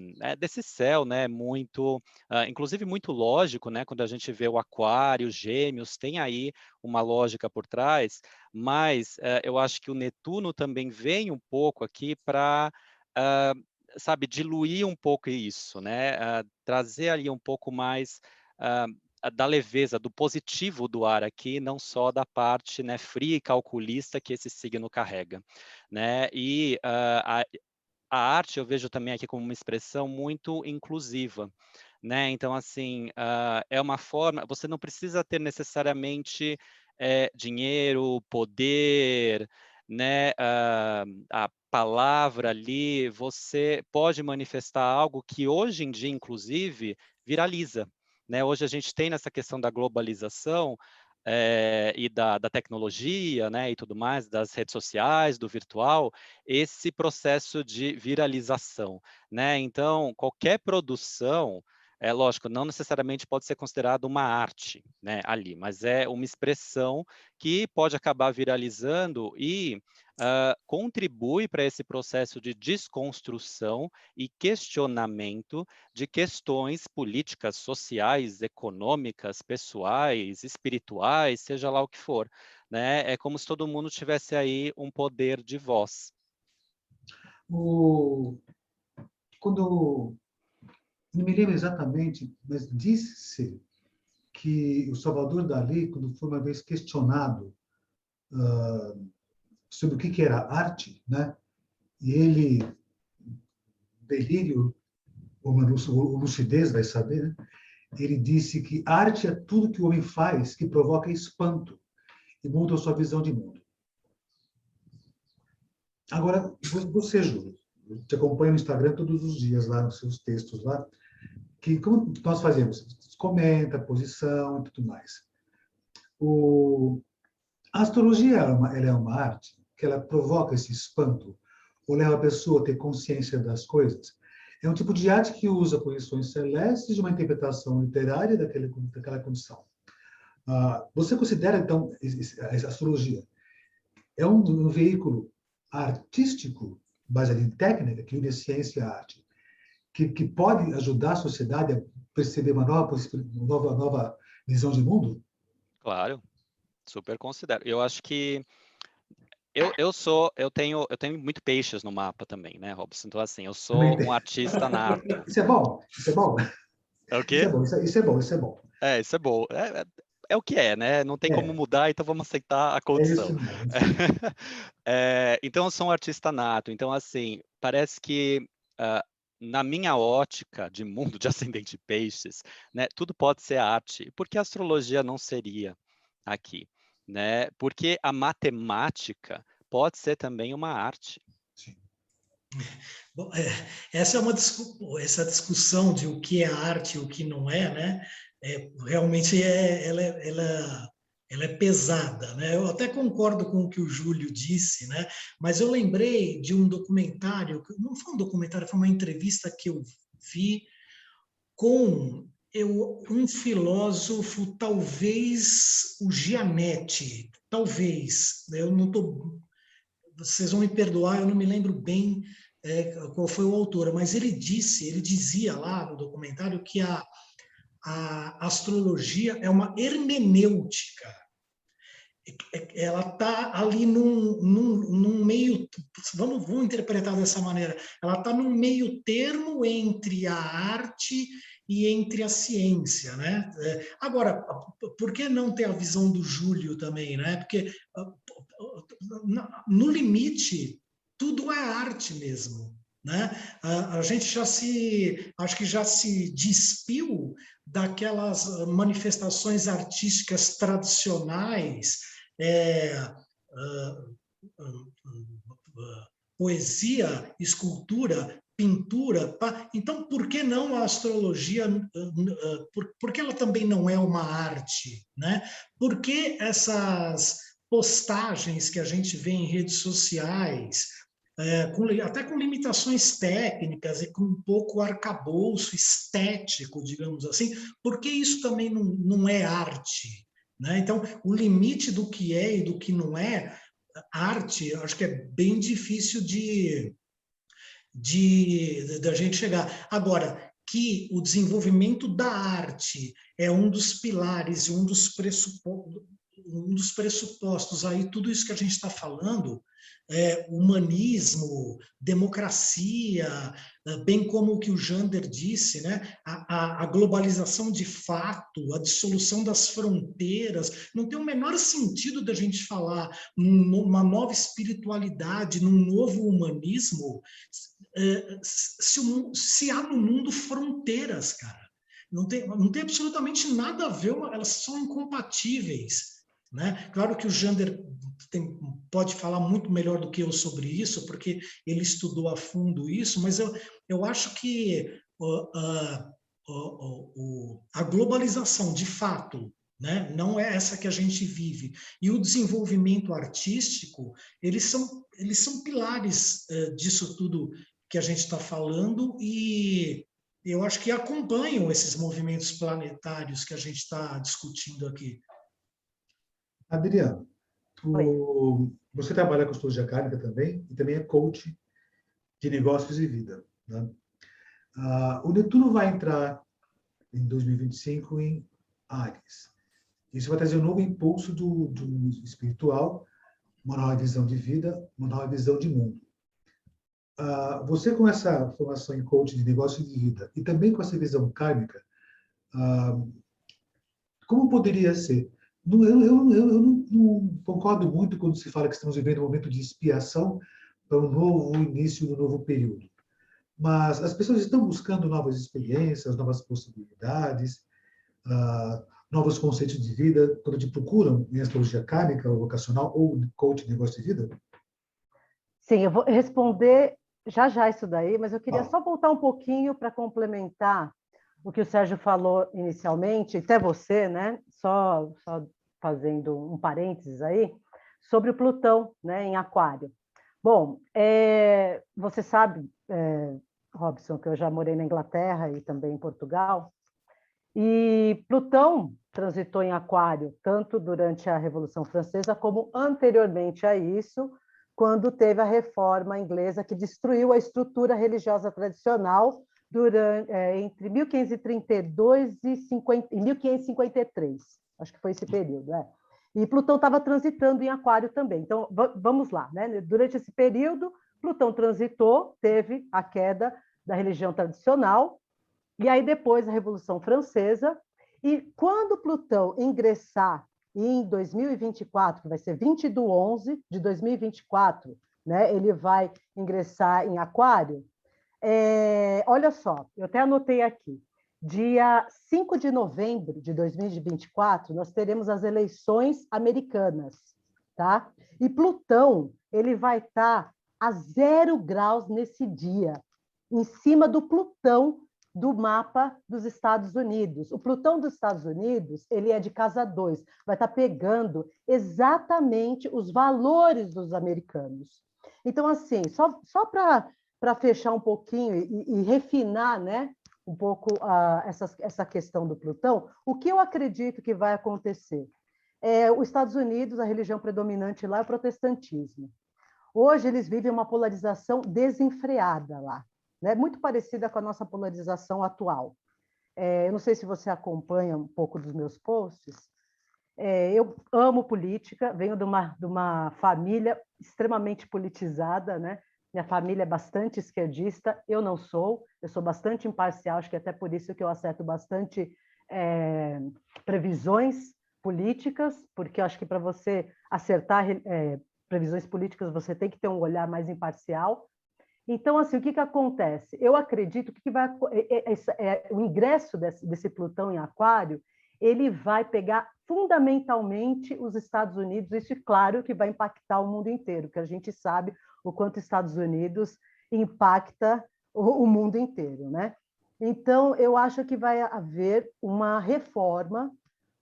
céu, né? Muito, inclusive muito lógico, né? Quando a gente vê o Aquário, Gêmeos, tem aí uma lógica por trás, mas eu acho que o Netuno também vem um pouco aqui para sabe, diluir um pouco isso, né? Trazer ali um pouco mais da leveza, do positivo do ar aqui, não só da parte, né, fria e calculista que esse signo carrega, né? E a arte eu vejo também aqui como uma expressão muito inclusiva, né? Então, assim, é uma forma, você não precisa ter necessariamente dinheiro, poder, né? A palavra ali, você pode manifestar algo que hoje em dia, inclusive, viraliza, né? Hoje a gente tem nessa questão da globalização e da tecnologia, né, e tudo mais, das redes sociais, do virtual, esse processo de viralização, né? Então, qualquer produção, é lógico, não necessariamente pode ser considerado uma arte, né, ali, mas é uma expressão que pode acabar viralizando e contribui para esse processo de desconstrução e questionamento de questões políticas, sociais, econômicas, pessoais, espirituais, seja lá o que for, né? É como se todo mundo tivesse aí um poder de voz. Quando, não me lembro exatamente, mas disse-se que o Salvador Dalí, quando foi uma vez questionado sobre o que era arte, né? E ele, delírio, ou lucidez, vai saber, né? Ele disse que arte é tudo que o homem faz que provoca espanto e muda a sua visão de mundo. Agora, você, Júlio, eu te acompanho no Instagram todos os dias, lá nos seus textos, lá, que como nós fazemos? Comenta, posição e tudo mais. A astrologia ela é uma arte que ela provoca esse espanto ou leva a pessoa a ter consciência das coisas. É um tipo de arte que usa posições celestes de uma interpretação literária daquela condição. Você considera, então, a astrologia é um veículo artístico, baseado em técnica, que une a ciência e a arte, que pode ajudar a sociedade a perceber uma nova visão de mundo? Claro, super considero. Eu acho que eu tenho muito peixes no mapa também, né, Robson? Então, assim, eu sou um artista nato. Isso é bom, isso é bom. É o Isso é quê? bom, isso é bom, isso é bom. Isso é bom. É o que é, né? Não tem como É, mudar, então vamos aceitar a é isso condição. mesmo. Então, eu sou um artista nato. Então, assim, parece que na minha ótica de mundo de ascendente peixes, né, tudo pode ser arte. Por que a astrologia não seria aqui? Né? Porque a matemática pode ser também uma arte. Sim. Bom, essa é essa discussão de o que é arte e o que não é, né? Realmente ela é pesada, né? Eu até concordo com o que o Júlio disse, né? Mas eu lembrei de um documentário, não foi um documentário, foi uma entrevista que eu vi com um filósofo, talvez o Gianetti, talvez, né? Eu não tô, vocês vão me perdoar, eu não me lembro bem qual foi o autor, mas ele dizia lá no documentário que a astrologia é uma hermenêutica. Ela está ali num meio, vamos interpretar dessa maneira, ela está num meio termo entre a arte e entre a ciência, né? Agora, por que não ter a visão do Júlio também, né? Porque no limite tudo é arte mesmo, né? A gente acho que já se despiu daquelas manifestações artísticas tradicionais, poesia, escultura, pintura. Então, por que não a astrologia? Por que ela também não é uma arte, né? Por que essas postagens que a gente vê em redes sociais, até com limitações técnicas e com um pouco arcabouço estético, digamos assim, porque isso também não é arte, né? Então, o limite do que é e do que não é arte, eu acho que é bem difícil da gente chegar. Agora, que o desenvolvimento da arte é um dos pilares e um dos pressupostos aí, tudo isso que a gente está falando, humanismo, democracia, bem como o que o Jander disse, né? A globalização de fato, a dissolução das fronteiras, não tem o menor sentido da gente falar numa nova espiritualidade, num novo humanismo, se há no mundo fronteiras, cara. Não tem absolutamente nada a ver, elas são incompatíveis. Né? Claro que o Jander pode falar muito melhor do que eu sobre isso, porque ele estudou a fundo isso, mas eu acho que a globalização, de fato, né, não é essa que a gente vive, e o desenvolvimento artístico, eles são pilares disso tudo que a gente está falando, e eu acho que acompanham esses movimentos planetários que a gente está discutindo aqui. Adriano, você trabalha com astrologia kármica também, e também é coach de negócios e vida. Né? O Netuno vai entrar em 2025 em Áries. Isso vai trazer um novo impulso do espiritual, uma nova visão de vida, uma nova visão de mundo. Você, com essa formação em coach de negócios e de vida, e também com essa visão kármica, como poderia ser? Eu não concordo muito quando se fala que estamos vivendo um momento de expiação para um novo início do novo período. Mas as pessoas estão buscando novas experiências, novas possibilidades, novos conceitos de vida, quando te procuram em astrologia kármica, ou vocacional, ou coach de negócio de vida? Sim, eu vou responder já isso daí, mas eu queria só voltar um pouquinho para complementar o que o Sérgio falou inicialmente, até você, né? Só fazendo um parênteses aí, sobre o Plutão, né, em Aquário. Bom, você sabe, Robson, que eu já morei na Inglaterra e também em Portugal, e Plutão transitou em Aquário tanto durante a Revolução Francesa como anteriormente a isso, quando teve a reforma inglesa que destruiu a estrutura religiosa tradicional entre 1532 e 1553. Acho que foi esse período. E Plutão estava transitando em Aquário também. Então, vamos lá. Né? Durante esse período, Plutão transitou, teve a queda da religião tradicional, e aí depois a Revolução Francesa, e quando Plutão ingressar em 2024, que vai ser 20/11 de 2024, né, ele vai ingressar em Aquário. Olha só, eu até anotei aqui, dia 5 de novembro de 2024, nós teremos as eleições americanas, tá? E Plutão, ele vai estar a 0 graus nesse dia, em cima do Plutão do mapa dos Estados Unidos. O Plutão dos Estados Unidos, ele é de casa 2, vai estar pegando exatamente os valores dos americanos. Então, assim, só para fechar um pouquinho e refinar, né, um pouco essa questão do Plutão, o que eu acredito que vai acontecer? Os Estados Unidos, a religião predominante lá é o protestantismo. Hoje eles vivem uma polarização desenfreada lá, né? Muito parecida com a nossa polarização atual. Eu não sei se você acompanha um pouco dos meus posts. Eu amo política, venho de uma família extremamente politizada, né? Minha família é bastante esquerdista, eu não sou, eu sou bastante imparcial, acho que até por isso que eu acerto bastante previsões políticas, porque eu acho que para você acertar previsões políticas você tem que ter um olhar mais imparcial. Então, assim, o que acontece? Eu acredito que o ingresso desse Plutão em Aquário, ele vai pegar fundamentalmente os Estados Unidos, isso é claro que vai impactar o mundo inteiro, porque a gente sabe o quanto os Estados Unidos impacta o mundo inteiro, né? Então, eu acho que vai haver uma reforma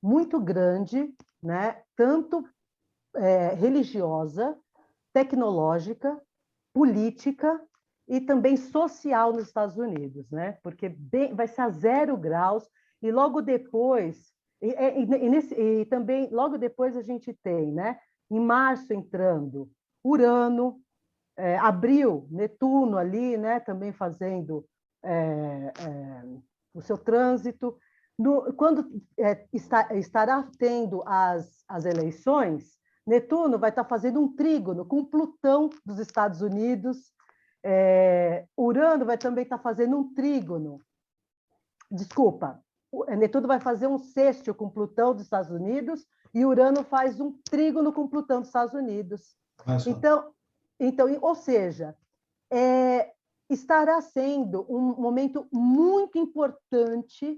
muito grande, né? Tanto religiosa, tecnológica, política e também social nos Estados Unidos, né? Porque vai ser a 0 graus e logo depois e também logo depois a gente tem, né? Em março entrando Urano, abril Netuno ali, né? Também fazendo o seu trânsito. Quando estará tendo as eleições, Netuno vai estar fazendo um trígono com Plutão dos Estados Unidos. Urano vai também estar fazendo um trígono. Desculpa, Netuno vai fazer um sextil com Plutão dos Estados Unidos e Urano faz um trígono com Plutão dos Estados Unidos. Então, ou seja, estará sendo um momento muito importante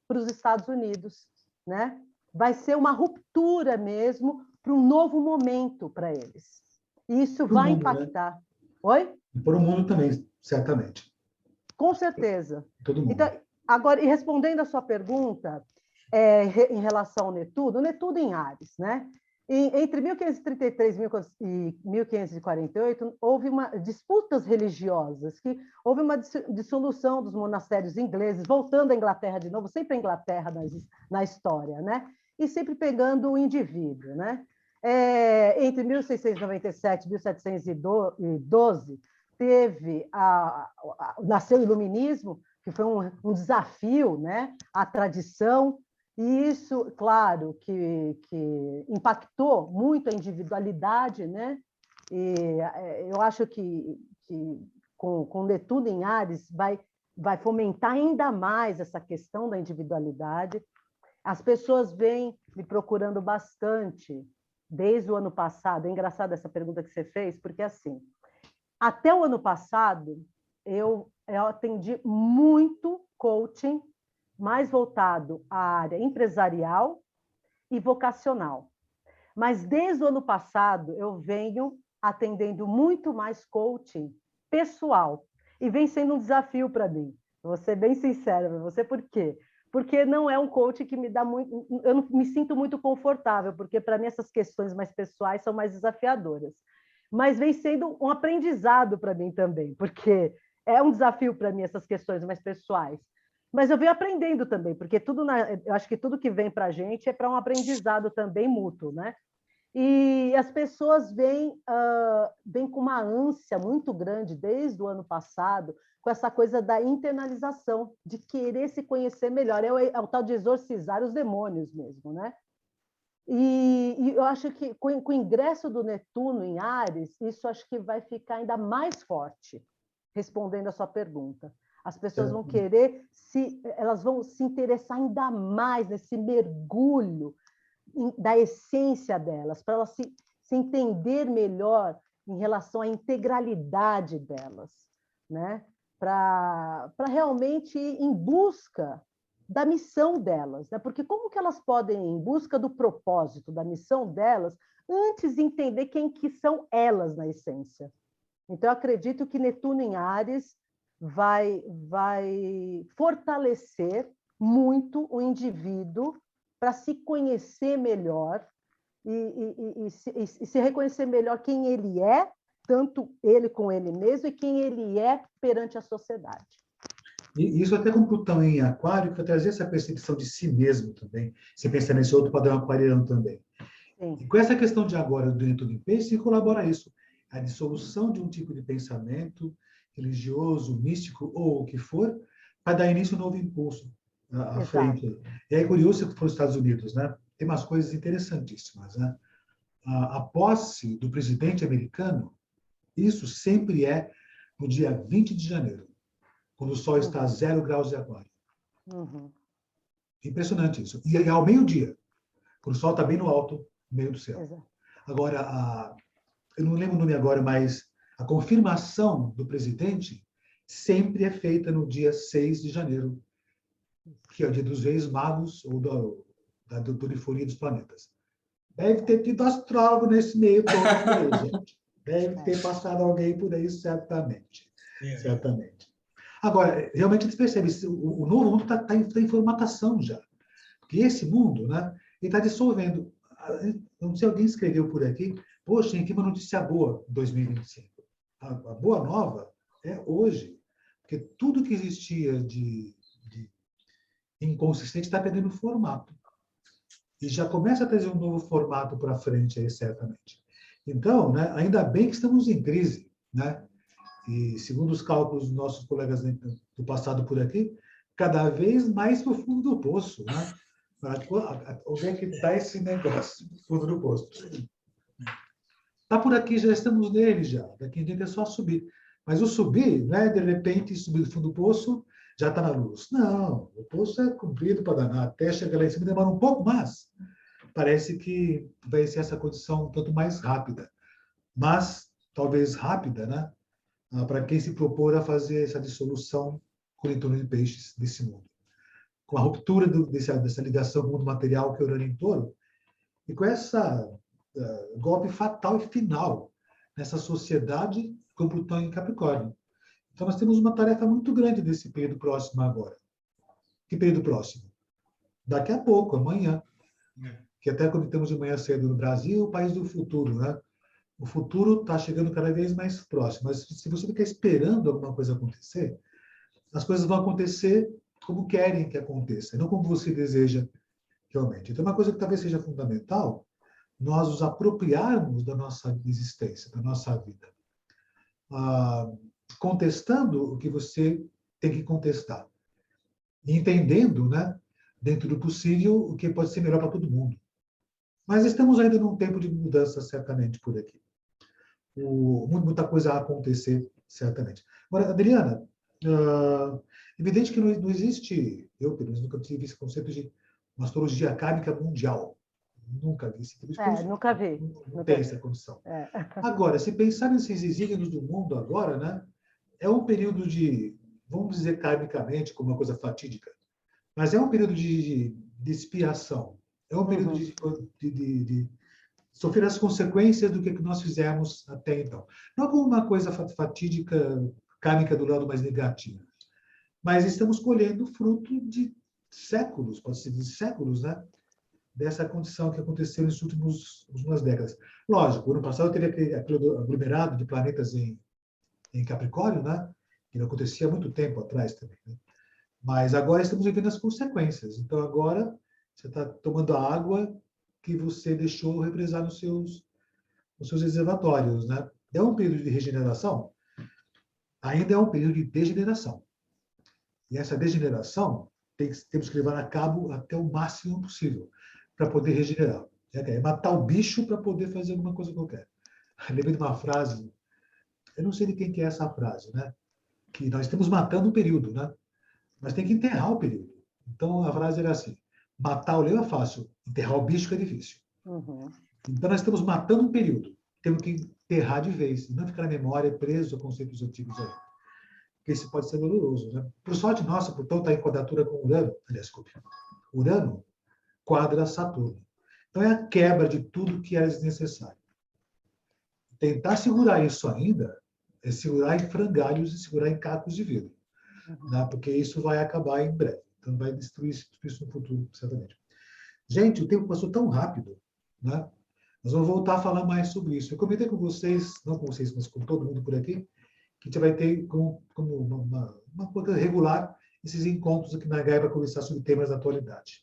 para os Estados Unidos, né? Vai ser uma ruptura mesmo para um novo momento para eles. E isso vai impactar. Né? Oi? E para o mundo também, certamente. Com certeza. Todo mundo. Então, agora, e respondendo a sua pergunta, em relação ao Netuno, Netuno em Áries, né? Entre 1533 e 1548, houve disputas religiosas, que houve uma dissolução dos monastérios ingleses, voltando à Inglaterra de novo, sempre a Inglaterra na história, né? E sempre pegando o indivíduo, né? Entre 1697 e 1712, nasceu o Iluminismo, que foi um desafio, né, à tradição, e isso, claro, que impactou muito a individualidade, né? E eu acho que com Netuno em Áries vai fomentar ainda mais essa questão da individualidade. As pessoas vêm me procurando bastante desde o ano passado. É engraçado essa pergunta que você fez, porque assim, até o ano passado eu atendi muito coaching mais voltado à área empresarial e vocacional. Mas desde o ano passado eu venho atendendo muito mais coaching pessoal e vem sendo um desafio para mim. Vou ser bem sincera para você, por quê? Porque não é um coach que me dá muito... Eu não me sinto muito confortável, porque para mim essas questões mais pessoais são mais desafiadoras. Mas vem sendo um aprendizado para mim também, porque é um desafio para mim essas questões mais pessoais. Mas eu venho aprendendo também, porque eu acho que tudo que vem para a gente é para um aprendizado também mútuo, né? E as pessoas vêm com uma ânsia muito grande desde o ano passado, com essa coisa da internalização, de querer se conhecer melhor. É o tal de exorcizar os demônios mesmo, né? E eu acho que com o ingresso do Netuno em Áries, isso acho que vai ficar ainda mais forte, respondendo a sua pergunta. As pessoas vão querer, elas vão se interessar ainda mais nesse mergulho da essência delas, para elas se entender melhor em relação à integralidade delas, né? Para realmente ir em busca da missão delas, né? Porque como que elas podem ir em busca do propósito, da missão delas, antes de entender quem que são elas na essência? Então, eu acredito que Netuno em Áries vai fortalecer muito o indivíduo para se conhecer melhor e se reconhecer melhor quem ele é, tanto ele com ele mesmo, e quem ele é perante a sociedade. E isso até com Plutão em Aquário, que vai trazer essa percepção de si mesmo também, se pensar nesse outro padrão aquariano também. Sim. E com essa questão de agora do Netuno em Peixe, colabora isso, a dissolução de um tipo de pensamento religioso, místico ou o que for, para dar início a um novo impulso à frente. E aí é curioso que for os Estados Unidos, né? Tem umas coisas interessantíssimas, né? A posse do presidente americano, isso sempre é no dia 20 de janeiro, quando o Sol está a 0 graus de Aquário. Uhum. Impressionante isso. E ao meio-dia, quando o Sol está bem no alto, no meio do céu. Exato. Agora, eu não lembro o nome agora, mas a confirmação do presidente sempre é feita no dia 6 de janeiro, que é o dia dos Reis Magos, ou da Unifonia dos Planetas. Deve ter tido astrólogo nesse meio todo por aí, gente. Deve ter passado alguém por aí, certamente. Certamente. Agora, realmente eles percebem, o novo mundo está em formatação já. Porque esse mundo, né, ele está dissolvendo. Não sei, alguém escreveu por aqui, poxa, tem aqui uma notícia boa, 2025. a boa nova é hoje, porque tudo que existia de inconsistente está perdendo formato. E já começa a trazer um novo formato para frente, aí, certamente. Então, né, ainda bem que estamos em crise, né? E, segundo os cálculos dos nossos colegas do passado por aqui, cada vez mais para o fundo do poço, né? Onde é que está esse negócio do fundo do poço? Está por aqui, já estamos nele já. Daqui em diante é só subir. Mas o subir, não é de repente subir do fundo do poço, já está na luz. Não, o poço é comprido para danar. Até chegar lá em cima demora um pouco mais. Parece que vai ser essa condição um tanto mais rápida. Mas, talvez rápida, né? Para quem se propor a fazer essa dissolução com o entorno de peixes desse mundo. Com a ruptura dessa ligação com o mundo material que é o Urano em Touro, e com essa golpe fatal e final nessa sociedade com Plutão em Capricórnio. Então, nós temos uma tarefa muito grande nesse período próximo agora. Que período próximo? Daqui a pouco, amanhã. Que até quando temos de manhã cedo no Brasil, o país do futuro, né? O futuro está chegando cada vez mais próximo. Mas se você ficar esperando alguma coisa acontecer, as coisas vão acontecer como querem que aconteça, não como você deseja realmente. Então, uma coisa que talvez seja fundamental, nós nos apropriarmos da nossa existência, da nossa vida. Contestando o que você tem que contestar. E entendendo, né, dentro do possível, o que pode ser melhor para todo mundo. Mas estamos ainda num tempo de mudança, certamente, por aqui. Muita coisa a acontecer, certamente. Agora, Adriana, evidente que não existe, eu, pelo menos, nunca tive esse conceito de uma astrologia kármica mundial. Nunca vi esse tipo de coisa. Nunca vi. Não tem essa condição. Agora, se pensar nesses exílios do mundo agora, né, é um período de, vamos dizer karmicamente, como uma coisa fatídica, mas é um período de expiação. É um período de sofrer as consequências do que nós fizemos até então. Não como uma coisa fatídica, kármica do lado mais negativo, mas estamos colhendo fruto de séculos, pode ser de séculos, né? Dessa condição que aconteceu nas últimas décadas. Lógico, ano passado teve aquele aglomerado de planetas em Capricórnio, né? Que não acontecia há muito tempo atrás também, né? Mas agora estamos vivendo as consequências. Então, agora, você está tomando a água que você deixou represar nos seus reservatórios, né? É um período de regeneração? Ainda é um período de degeneração. E essa degeneração temos que levar a cabo até o máximo possível para poder regenerar. É matar o bicho para poder fazer alguma coisa qualquer. Lembrei de uma frase, eu não sei de quem que é essa frase, né? Que nós estamos matando um período, né? Mas tem que enterrar o período. Então, a frase era assim, matar o leão é fácil, enterrar o bicho que é difícil. Então, nós estamos matando um período. Temos que enterrar de vez, não ficar na memória preso a conceitos antigos aí. Porque isso pode ser doloroso, né? Por sorte nossa, Plutão está em quadratura com Urano, aliás, desculpe, Urano quadra Saturno. Então, é a quebra de tudo que era desnecessário. Tentar segurar isso ainda é segurar em frangalhos e segurar em cacos de vidro. Né? Porque isso vai acabar em breve. Então, vai destruir isso no futuro, certamente. Gente, o tempo passou tão rápido, né? Nós vamos voltar a falar mais sobre isso. Eu comentei com vocês, não com vocês, mas com todo mundo por aqui, que a gente vai ter como uma coisa regular esses encontros aqui na Gaia para conversar sobre temas da atualidade.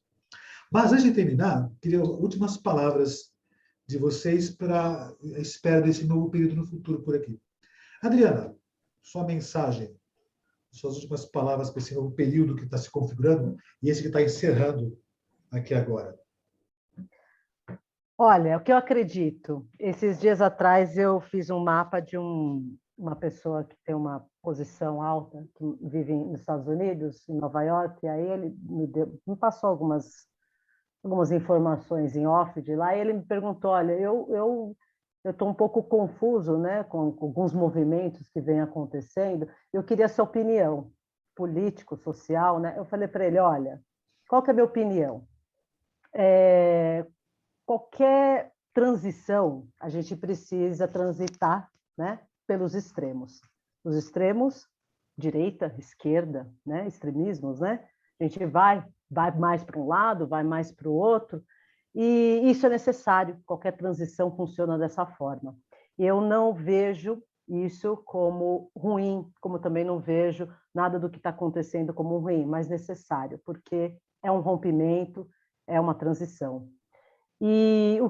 Mas, antes de terminar, queria últimas palavras de vocês para a espera desse novo período no futuro por aqui. Adriana, sua mensagem, suas últimas palavras para esse novo período que está se configurando e esse que está encerrando aqui agora. Olha, o que eu acredito, esses dias atrás eu fiz um mapa de uma pessoa que tem uma posição alta, que vive nos Estados Unidos, em Nova York, e aí ele me passou algumas informações em off de lá, e ele me perguntou, olha, eu estou um pouco confuso, né, com alguns movimentos que vêm acontecendo, eu queria sua opinião, político, social, né? Eu falei para ele, olha, qual que é a minha opinião? Qualquer transição, a gente precisa transitar, né, pelos extremos. Os extremos, direita, esquerda, né, extremismos, né? A gente vai mais para um lado, vai mais para o outro, e isso é necessário, qualquer transição funciona dessa forma. Eu não vejo isso como ruim, como também não vejo nada do que está acontecendo como ruim, mas necessário, porque é um rompimento, é uma transição. E o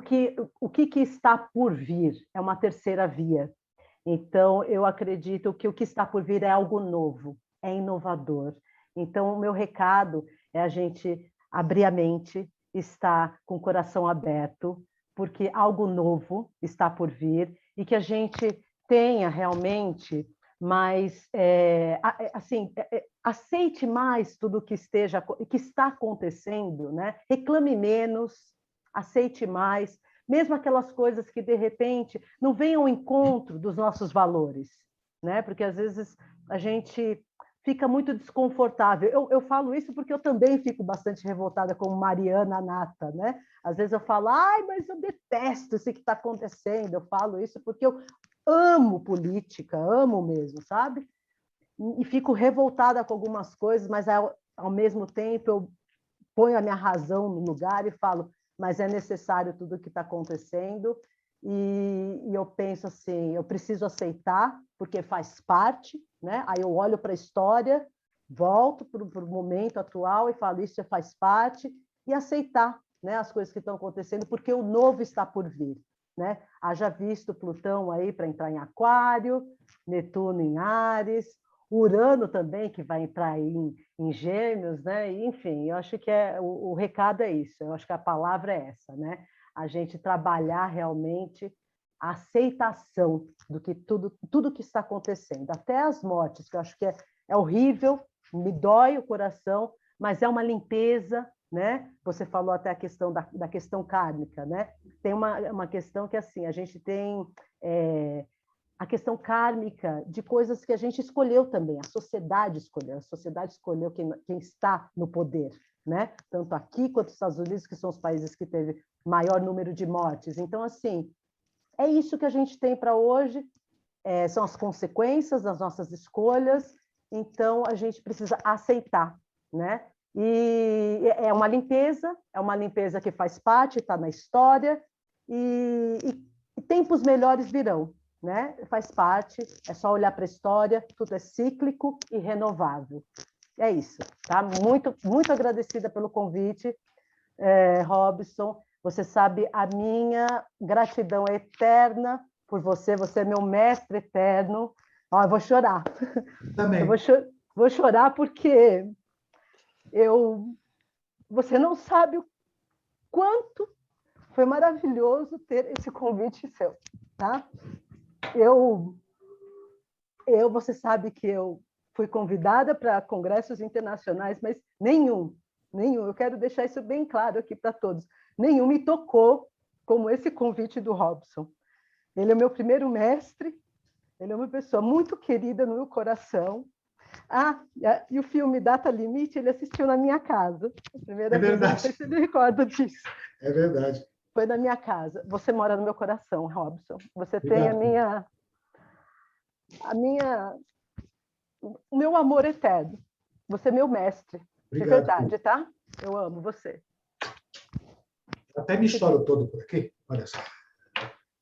que está por vir é uma terceira via. Então, eu acredito que o que está por vir é algo novo, é inovador. Então, o meu recado é a gente abrir a mente, estar com o coração aberto, porque algo novo está por vir e que a gente tenha realmente mais, assim, aceite mais tudo que está acontecendo, né? Reclame menos, aceite mais, mesmo aquelas coisas que de repente não venham ao encontro dos nossos valores, né? Porque às vezes a gente fica muito desconfortável. Eu falo isso porque eu também fico bastante revoltada como Mariana Nata, né? Às vezes eu falo, ai, mas eu detesto isso que está acontecendo. Eu falo isso porque eu amo política, amo mesmo, sabe? E fico revoltada com algumas coisas, mas ao mesmo tempo eu ponho a minha razão no lugar e falo, mas é necessário tudo o que está acontecendo, e eu penso assim, eu preciso aceitar, porque faz parte, né? Aí eu olho para a história, volto para o momento atual e falo, isso faz parte, e aceitar, né, as coisas que estão acontecendo, porque o novo está por vir, né? Haja visto Plutão aí para entrar em Aquário, Netuno em Áries, Urano também, que vai entrar aí em Gêmeos, né? E, enfim, eu acho que o recado é isso, eu acho que a palavra é essa, né? A gente trabalhar realmente a aceitação do que tudo que está acontecendo, até as mortes, que eu acho que é horrível, me dói o coração, mas é uma limpeza, né? Você falou até a questão da questão kármica, né? Tem uma questão que, assim, a gente tem a questão kármica de coisas que a gente escolheu também, a sociedade escolheu quem está no poder, né? Tanto aqui quanto nos Estados Unidos, que são os países que teve maior número de mortes. Então, assim, é isso que a gente tem para hoje, são as consequências das nossas escolhas, então a gente precisa aceitar, né? E é uma limpeza que faz parte, está na história, e tempos melhores virão, né? Faz parte, é só olhar para a história, tudo é cíclico e renovável. É isso, tá? Muito, muito agradecida pelo convite, Robson. Você sabe, a minha gratidão é eterna por você, você é meu mestre eterno. Ó, eu vou chorar. Também. Vou chorar porque você não sabe o quanto foi maravilhoso ter esse convite seu, tá? Você sabe que eu fui convidada para congressos internacionais, mas nenhum, eu quero deixar isso bem claro aqui para todos, nenhum me tocou como esse convite do Robson. Ele é meu primeiro mestre, ele é uma pessoa muito querida no meu coração. E o filme Data Limite, ele assistiu na minha casa. A primeira vez, eu não sei se ele recorda disso. É verdade. Foi na minha casa. Você mora no meu coração, Robson. Você tem o meu amor eterno. Você é meu mestre. Obrigado, de verdade, tá? Eu amo você. Até me choro todo por aqui, olha só.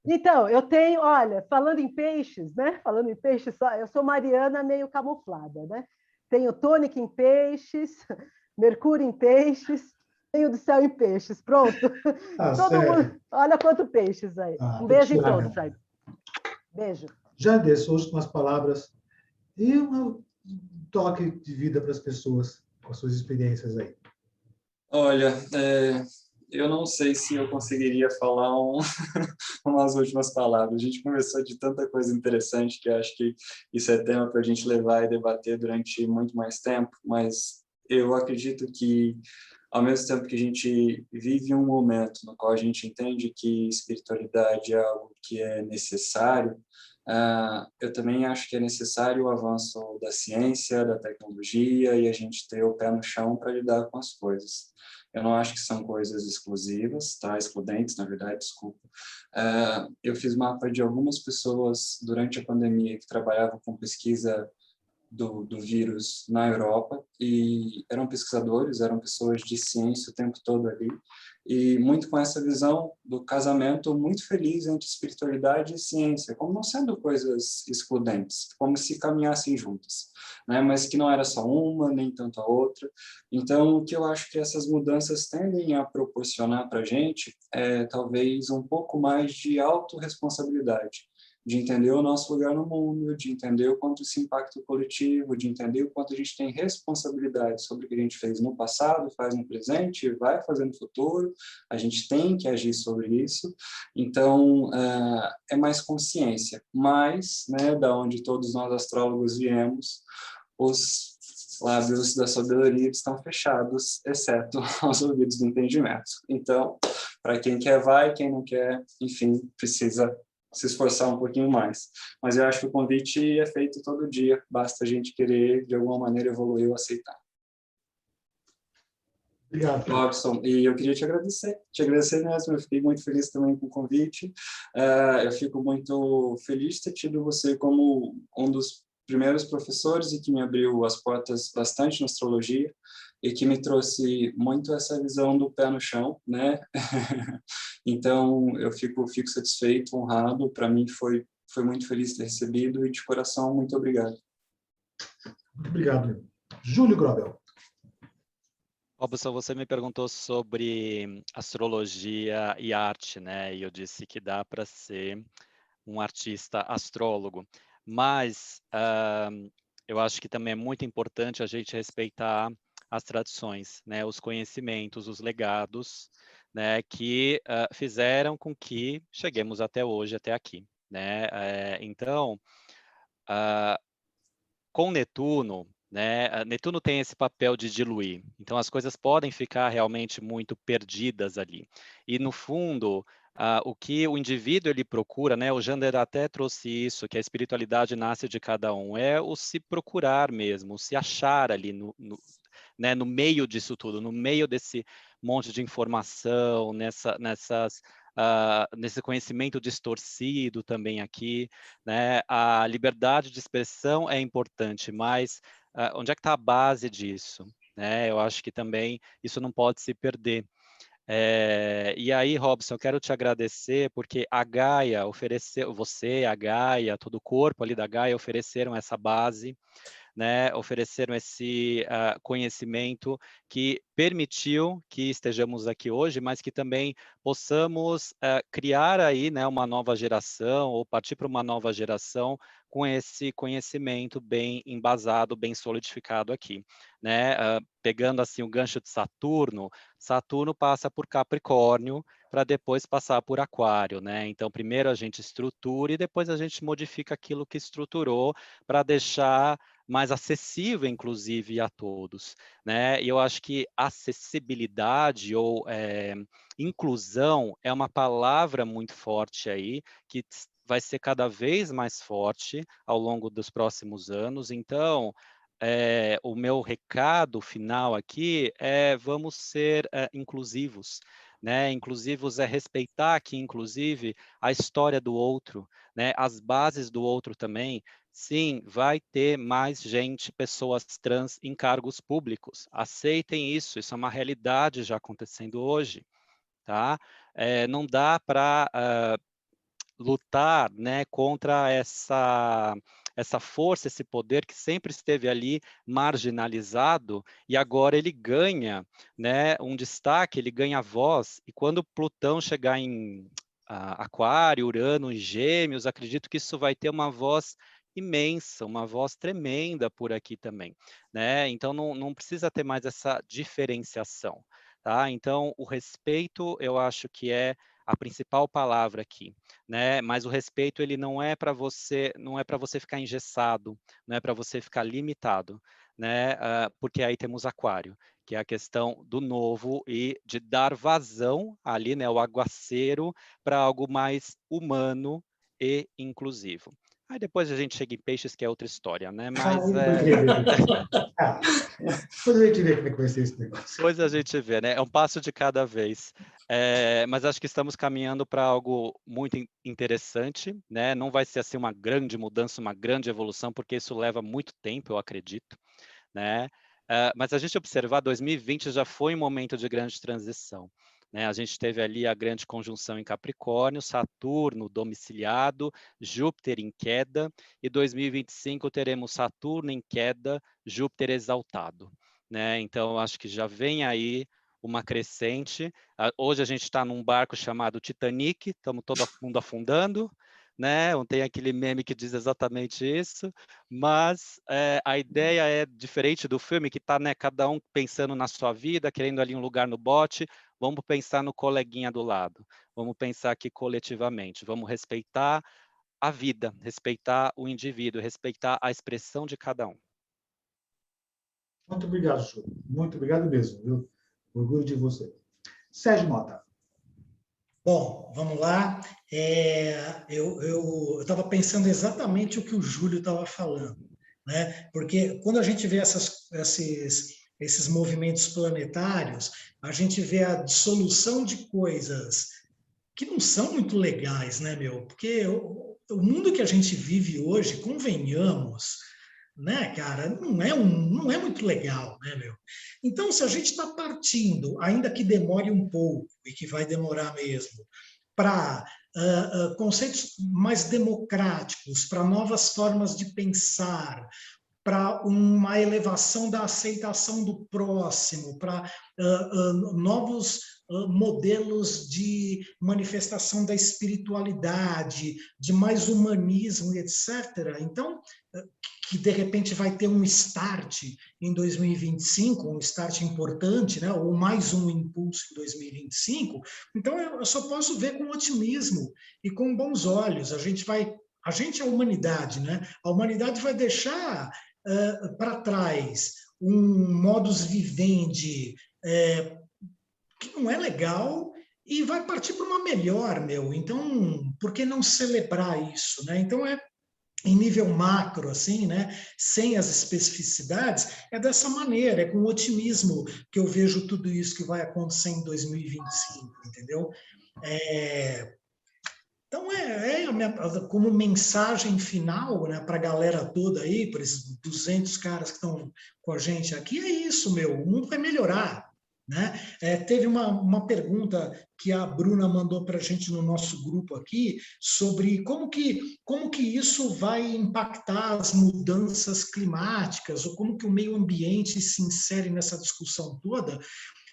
Então, eu tenho, olha, falando em peixes, né? Falando em peixes, eu sou Mariana meio camuflada, né? Tenho tônica em peixes, Mercúrio em peixes, tenho do céu em peixes. Pronto. Todo mundo, olha quanto peixes aí. Um beijo em todos aí. Beijo. Já dei suas últimas palavras e um toque de vida para as pessoas com as suas experiências aí. Olha, eu não sei se eu conseguiria falar umas últimas palavras. A gente conversou de tanta coisa interessante que acho que isso é tema para a gente levar e debater durante muito mais tempo, mas eu acredito que, ao mesmo tempo que a gente vive um momento no qual a gente entende que espiritualidade é algo que é necessário, eu também acho que é necessário o avanço da ciência, da tecnologia e a gente ter o pé no chão para lidar com as coisas. Eu não acho que são coisas exclusivas, tá? Excludentes, na verdade, desculpa. Eu fiz mapa de algumas pessoas durante a pandemia que trabalhavam com pesquisa do vírus na Europa, e eram pesquisadores, eram pessoas de ciência o tempo todo ali, e muito com essa visão do casamento muito feliz entre espiritualidade e ciência, como não sendo coisas excludentes, como se caminhassem juntas, né? Mas que não era só uma, nem tanto a outra. Então, o que eu acho que essas mudanças tendem a proporcionar para a gente é talvez um pouco mais de autorresponsabilidade, de entender o nosso lugar no mundo, de entender o quanto isso impacta o coletivo, de entender o quanto a gente tem responsabilidade sobre o que a gente fez no passado, faz no presente e vai fazer no futuro. A gente tem que agir sobre isso. Então, é mais consciência. Mas, né, da onde todos nós astrólogos viemos, os lábios da sabedoria estão fechados, exceto aos ouvidos do entendimento. Então, para quem quer, vai, quem não quer, enfim, precisa se esforçar um pouquinho mais. Mas eu acho que o convite é feito todo dia, basta a gente querer, de alguma maneira, evoluir ou aceitar. Obrigado. Robson, e eu queria te agradecer mesmo, eu fiquei muito feliz também com o convite, eu fico muito feliz de ter tido você como um dos primeiros professores e que me abriu as portas bastante na astrologia e que me trouxe muito essa visão do pé no chão, né? Então, eu fico satisfeito, honrado, para mim foi muito feliz ter recebido e de coração, muito obrigado. Muito obrigado. Júlio Grobel. Robson, você me perguntou sobre astrologia e arte, né? E eu disse que dá para ser um artista astrólogo. Mas eu acho que também é muito importante a gente respeitar as tradições, né? Os conhecimentos, os legados, né? Que fizeram com que cheguemos até hoje, até aqui, né? Então, com Netuno, né? Netuno tem esse papel de diluir. Então as coisas podem ficar realmente muito perdidas ali. E no fundo, o que o indivíduo ele procura, né? O Jander até trouxe isso, que a espiritualidade nasce de cada um, é o se procurar mesmo, o se achar ali né, no meio disso tudo, no meio desse monte de informação, nesse conhecimento distorcido também aqui, né? A liberdade de expressão é importante, mas onde é que está a base disso? Né? Eu acho que também isso não pode se perder. E aí, Robson, eu quero te agradecer porque a Gaia ofereceu, você, a Gaia, todo o corpo ali da Gaia ofereceram essa base, né, ofereceram esse conhecimento que permitiu que estejamos aqui hoje, mas que também possamos criar aí, né, uma nova geração ou partir para uma nova geração com esse conhecimento bem embasado, bem solidificado aqui, né? Pegando assim o gancho de Saturno, Saturno passa por Capricórnio para depois passar por Aquário, né? Então primeiro a gente estrutura e depois a gente modifica aquilo que estruturou para deixar mais acessível, inclusive, a todos, né? E eu acho que acessibilidade ou inclusão é uma palavra muito forte aí, que vai ser cada vez mais forte ao longo dos próximos anos. Então, o meu recado final aqui é vamos ser inclusivos, né? Inclusivos é respeitar aqui, inclusive, a história do outro, né? As bases do outro também. Sim, vai ter mais gente, pessoas trans em cargos públicos. Aceitem isso, isso é uma realidade já acontecendo hoje, tá? Não dá para lutar, né, contra essa força, esse poder que sempre esteve ali marginalizado e agora ele ganha, né, um destaque, ele ganha voz. E quando Plutão chegar em Aquário, Urano, em Gêmeos, acredito que isso vai ter uma voz imensa, uma voz tremenda por aqui também, né? Então não precisa ter mais essa diferenciação, tá? Então o respeito, eu acho que é a principal palavra aqui, né? Mas o respeito ele não é para você, não é para você ficar engessado, não é para você ficar limitado, né? Porque aí temos Aquário, que é a questão do novo e de dar vazão ali, né? O aguaceiro para algo mais humano e inclusivo. Aí depois a gente chega em peixes, que é outra história, né? Mas depois a gente vê como é que vai ser esse negócio. depois a gente vê, né? É um passo de cada vez. Mas acho que estamos caminhando para algo muito interessante, né? Não vai ser assim uma grande mudança, uma grande evolução, porque isso leva muito tempo, eu acredito, né? Mas a gente observar, 2020 já foi um momento de grande transição, né? A gente teve ali a grande conjunção em Capricórnio, Saturno domiciliado, Júpiter em queda, e 2025 teremos Saturno em queda, Júpiter exaltado, né? Então, acho que já vem aí uma crescente. Hoje a gente está num barco chamado Titanic, estamos todo mundo afundando, né? Tem aquele meme que diz exatamente isso, mas a ideia é diferente do filme, que está, né, cada um pensando na sua vida, querendo ali um lugar no bote. Vamos pensar no coleguinha do lado, vamos pensar aqui coletivamente, vamos respeitar a vida, respeitar o indivíduo, respeitar a expressão de cada um. Muito obrigado, Chu. Muito obrigado mesmo, viu? Orgulho de você. Sérgio Mota. Bom, vamos lá. Eu estava pensando exatamente o que o Júlio estava falando, né? Porque quando a gente vê esses movimentos planetários, a gente vê a dissolução de coisas que não são muito legais, né, meu? Porque o mundo que a gente vive hoje, convenhamos, né, cara, não é muito legal, né, meu? Então, se a gente está partindo, ainda que demore um pouco, e que vai demorar mesmo, para conceitos mais democráticos, para novas formas de pensar, para uma elevação da aceitação do próximo, para novos modelos de manifestação da espiritualidade, de mais humanismo, etc. Então, que de repente vai ter um start em 2025, um start importante, né? Ou mais um impulso em 2025. Então, eu só posso ver com otimismo e com bons olhos. A gente, a humanidade, né? A humanidade vai deixar para trás um modus vivendi que não é legal e vai partir para uma melhor, meu. Então, por que não celebrar isso, né? Então, em nível macro, assim, né, sem as especificidades, é dessa maneira, é com otimismo que eu vejo tudo isso que vai acontecer em 2025, entendeu? Então, como mensagem final, né, para a galera toda aí, para esses 200 caras que estão com a gente aqui, é isso, meu, o mundo vai melhorar, né? Teve uma pergunta que a Bruna mandou para a gente no nosso grupo aqui, sobre como que isso vai impactar as mudanças climáticas, ou como que o meio ambiente se insere nessa discussão toda.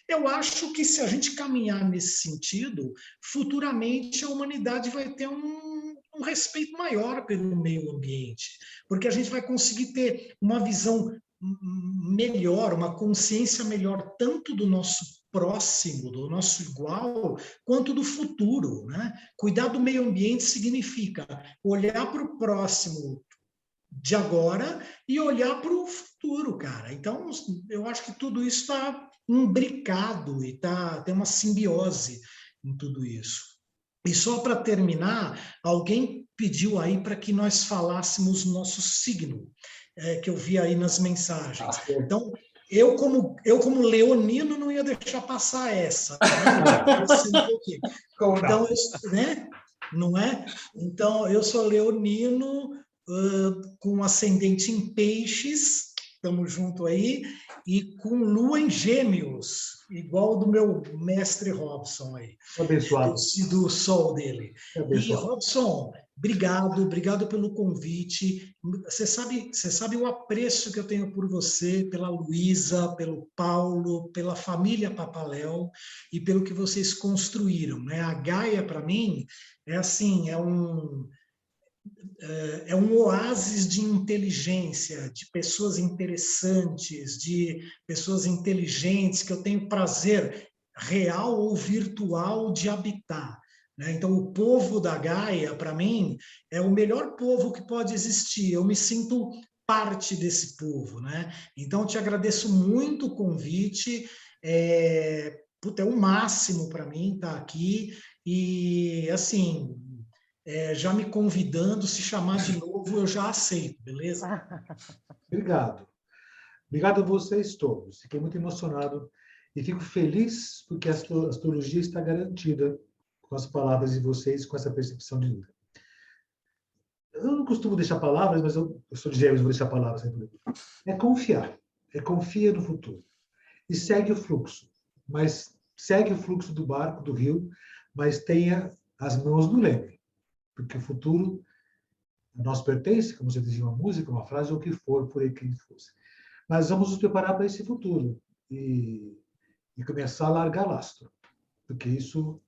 Eu acho que se a gente caminhar nesse sentido, futuramente a humanidade vai ter um respeito maior pelo meio ambiente, porque a gente vai conseguir ter uma visão melhor, uma consciência melhor, tanto do nosso próximo, do nosso igual, quanto do futuro, né? Cuidar do meio ambiente significa olhar para o próximo de agora e olhar para o futuro, cara. Então, eu acho que tudo isso está imbricado e tem uma simbiose em tudo isso. E só para terminar, alguém pediu aí para que nós falássemos nosso signo, que eu vi aí nas mensagens. Então, eu como leonino não ia deixar passar essa, né? Então, né? Não é? Então, eu sou leonino, com ascendente em peixes, estamos junto aí, e com lua em gêmeos, igual do meu mestre Robson aí. Abençoado. Do sol dele. Abençoado. E, Robson, obrigado pelo convite. Você sabe o apreço que eu tenho por você, pela Luísa, pelo Paulo, pela família Papaléu e pelo que vocês construíram, né? A Gaia, para mim, é assim, é um oásis de inteligência, de pessoas interessantes, de pessoas inteligentes que eu tenho prazer real ou virtual de habitar, né? Então, o povo da Gaia, para mim, é o melhor povo que pode existir. Eu me sinto parte desse povo, né? Então, eu te agradeço muito o convite. É o máximo para mim estar aqui. E, assim, já me convidando, se chamar de novo, eu já aceito, beleza? Obrigado. Obrigado a vocês todos. Fiquei muito emocionado e fico feliz porque a astrologia está garantida com as palavras de vocês, com essa percepção de vida. Eu não costumo deixar palavras, mas eu sou de Gêmeos, vou deixar palavras sempre. É confiar. Confia no futuro. E segue o fluxo. Mas segue o fluxo do barco, do rio, mas tenha as mãos no leme. Porque o futuro nos pertence, como você dizia, uma música, uma frase, ou o que for, por aí que fosse. Mas vamos nos preparar para esse futuro e começar a largar lastro, porque isso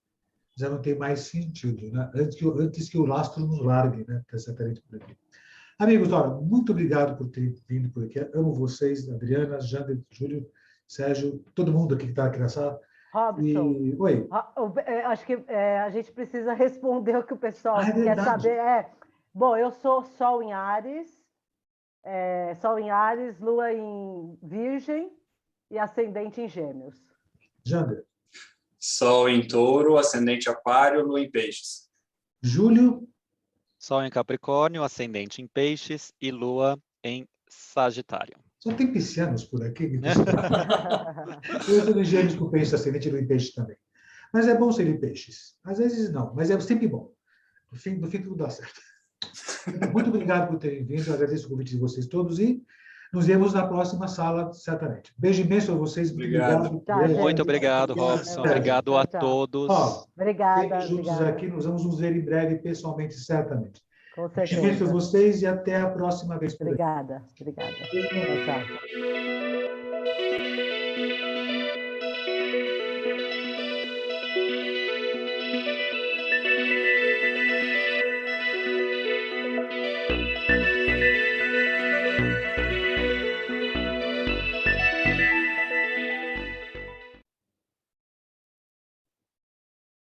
já não tem mais sentido, né? Antes que o lastro nos largue, né? Exatamente por aqui. Amigos, olha, muito obrigado por ter vindo por aqui. Amo vocês, Adriana, Jander, Júlio, Sérgio, todo mundo aqui que está aqui na sala. Robson, Oi. acho que a gente precisa responder o que o pessoal É quer saber. Bom, eu sou Sol em Áries, Lua em Virgem e Ascendente em Gêmeos. Jander. Sol em Touro, Ascendente Aquário, Lua em Peixes. Júlio. Sol em Capricórnio, Ascendente em Peixes e Lua em Sagitário. Só tem piscianos por aqui. Eu sou de Gêmeos com peixe ascendente e Lua em Peixes também. Mas é bom ser em peixes. Às vezes não, mas é sempre bom. No fim tudo dá certo. Muito obrigado por terem vindo. Eu agradeço o convite de vocês todos e nos vemos na próxima sala, certamente. Beijo imenso a vocês. Obrigado. Muito obrigado, Robson. Obrigado a todos. Obrigada. Juntos aqui, nós vamos nos ver em breve, pessoalmente, certamente. Com certeza. Beijo para vocês e até a próxima vez. Obrigada. Tchau.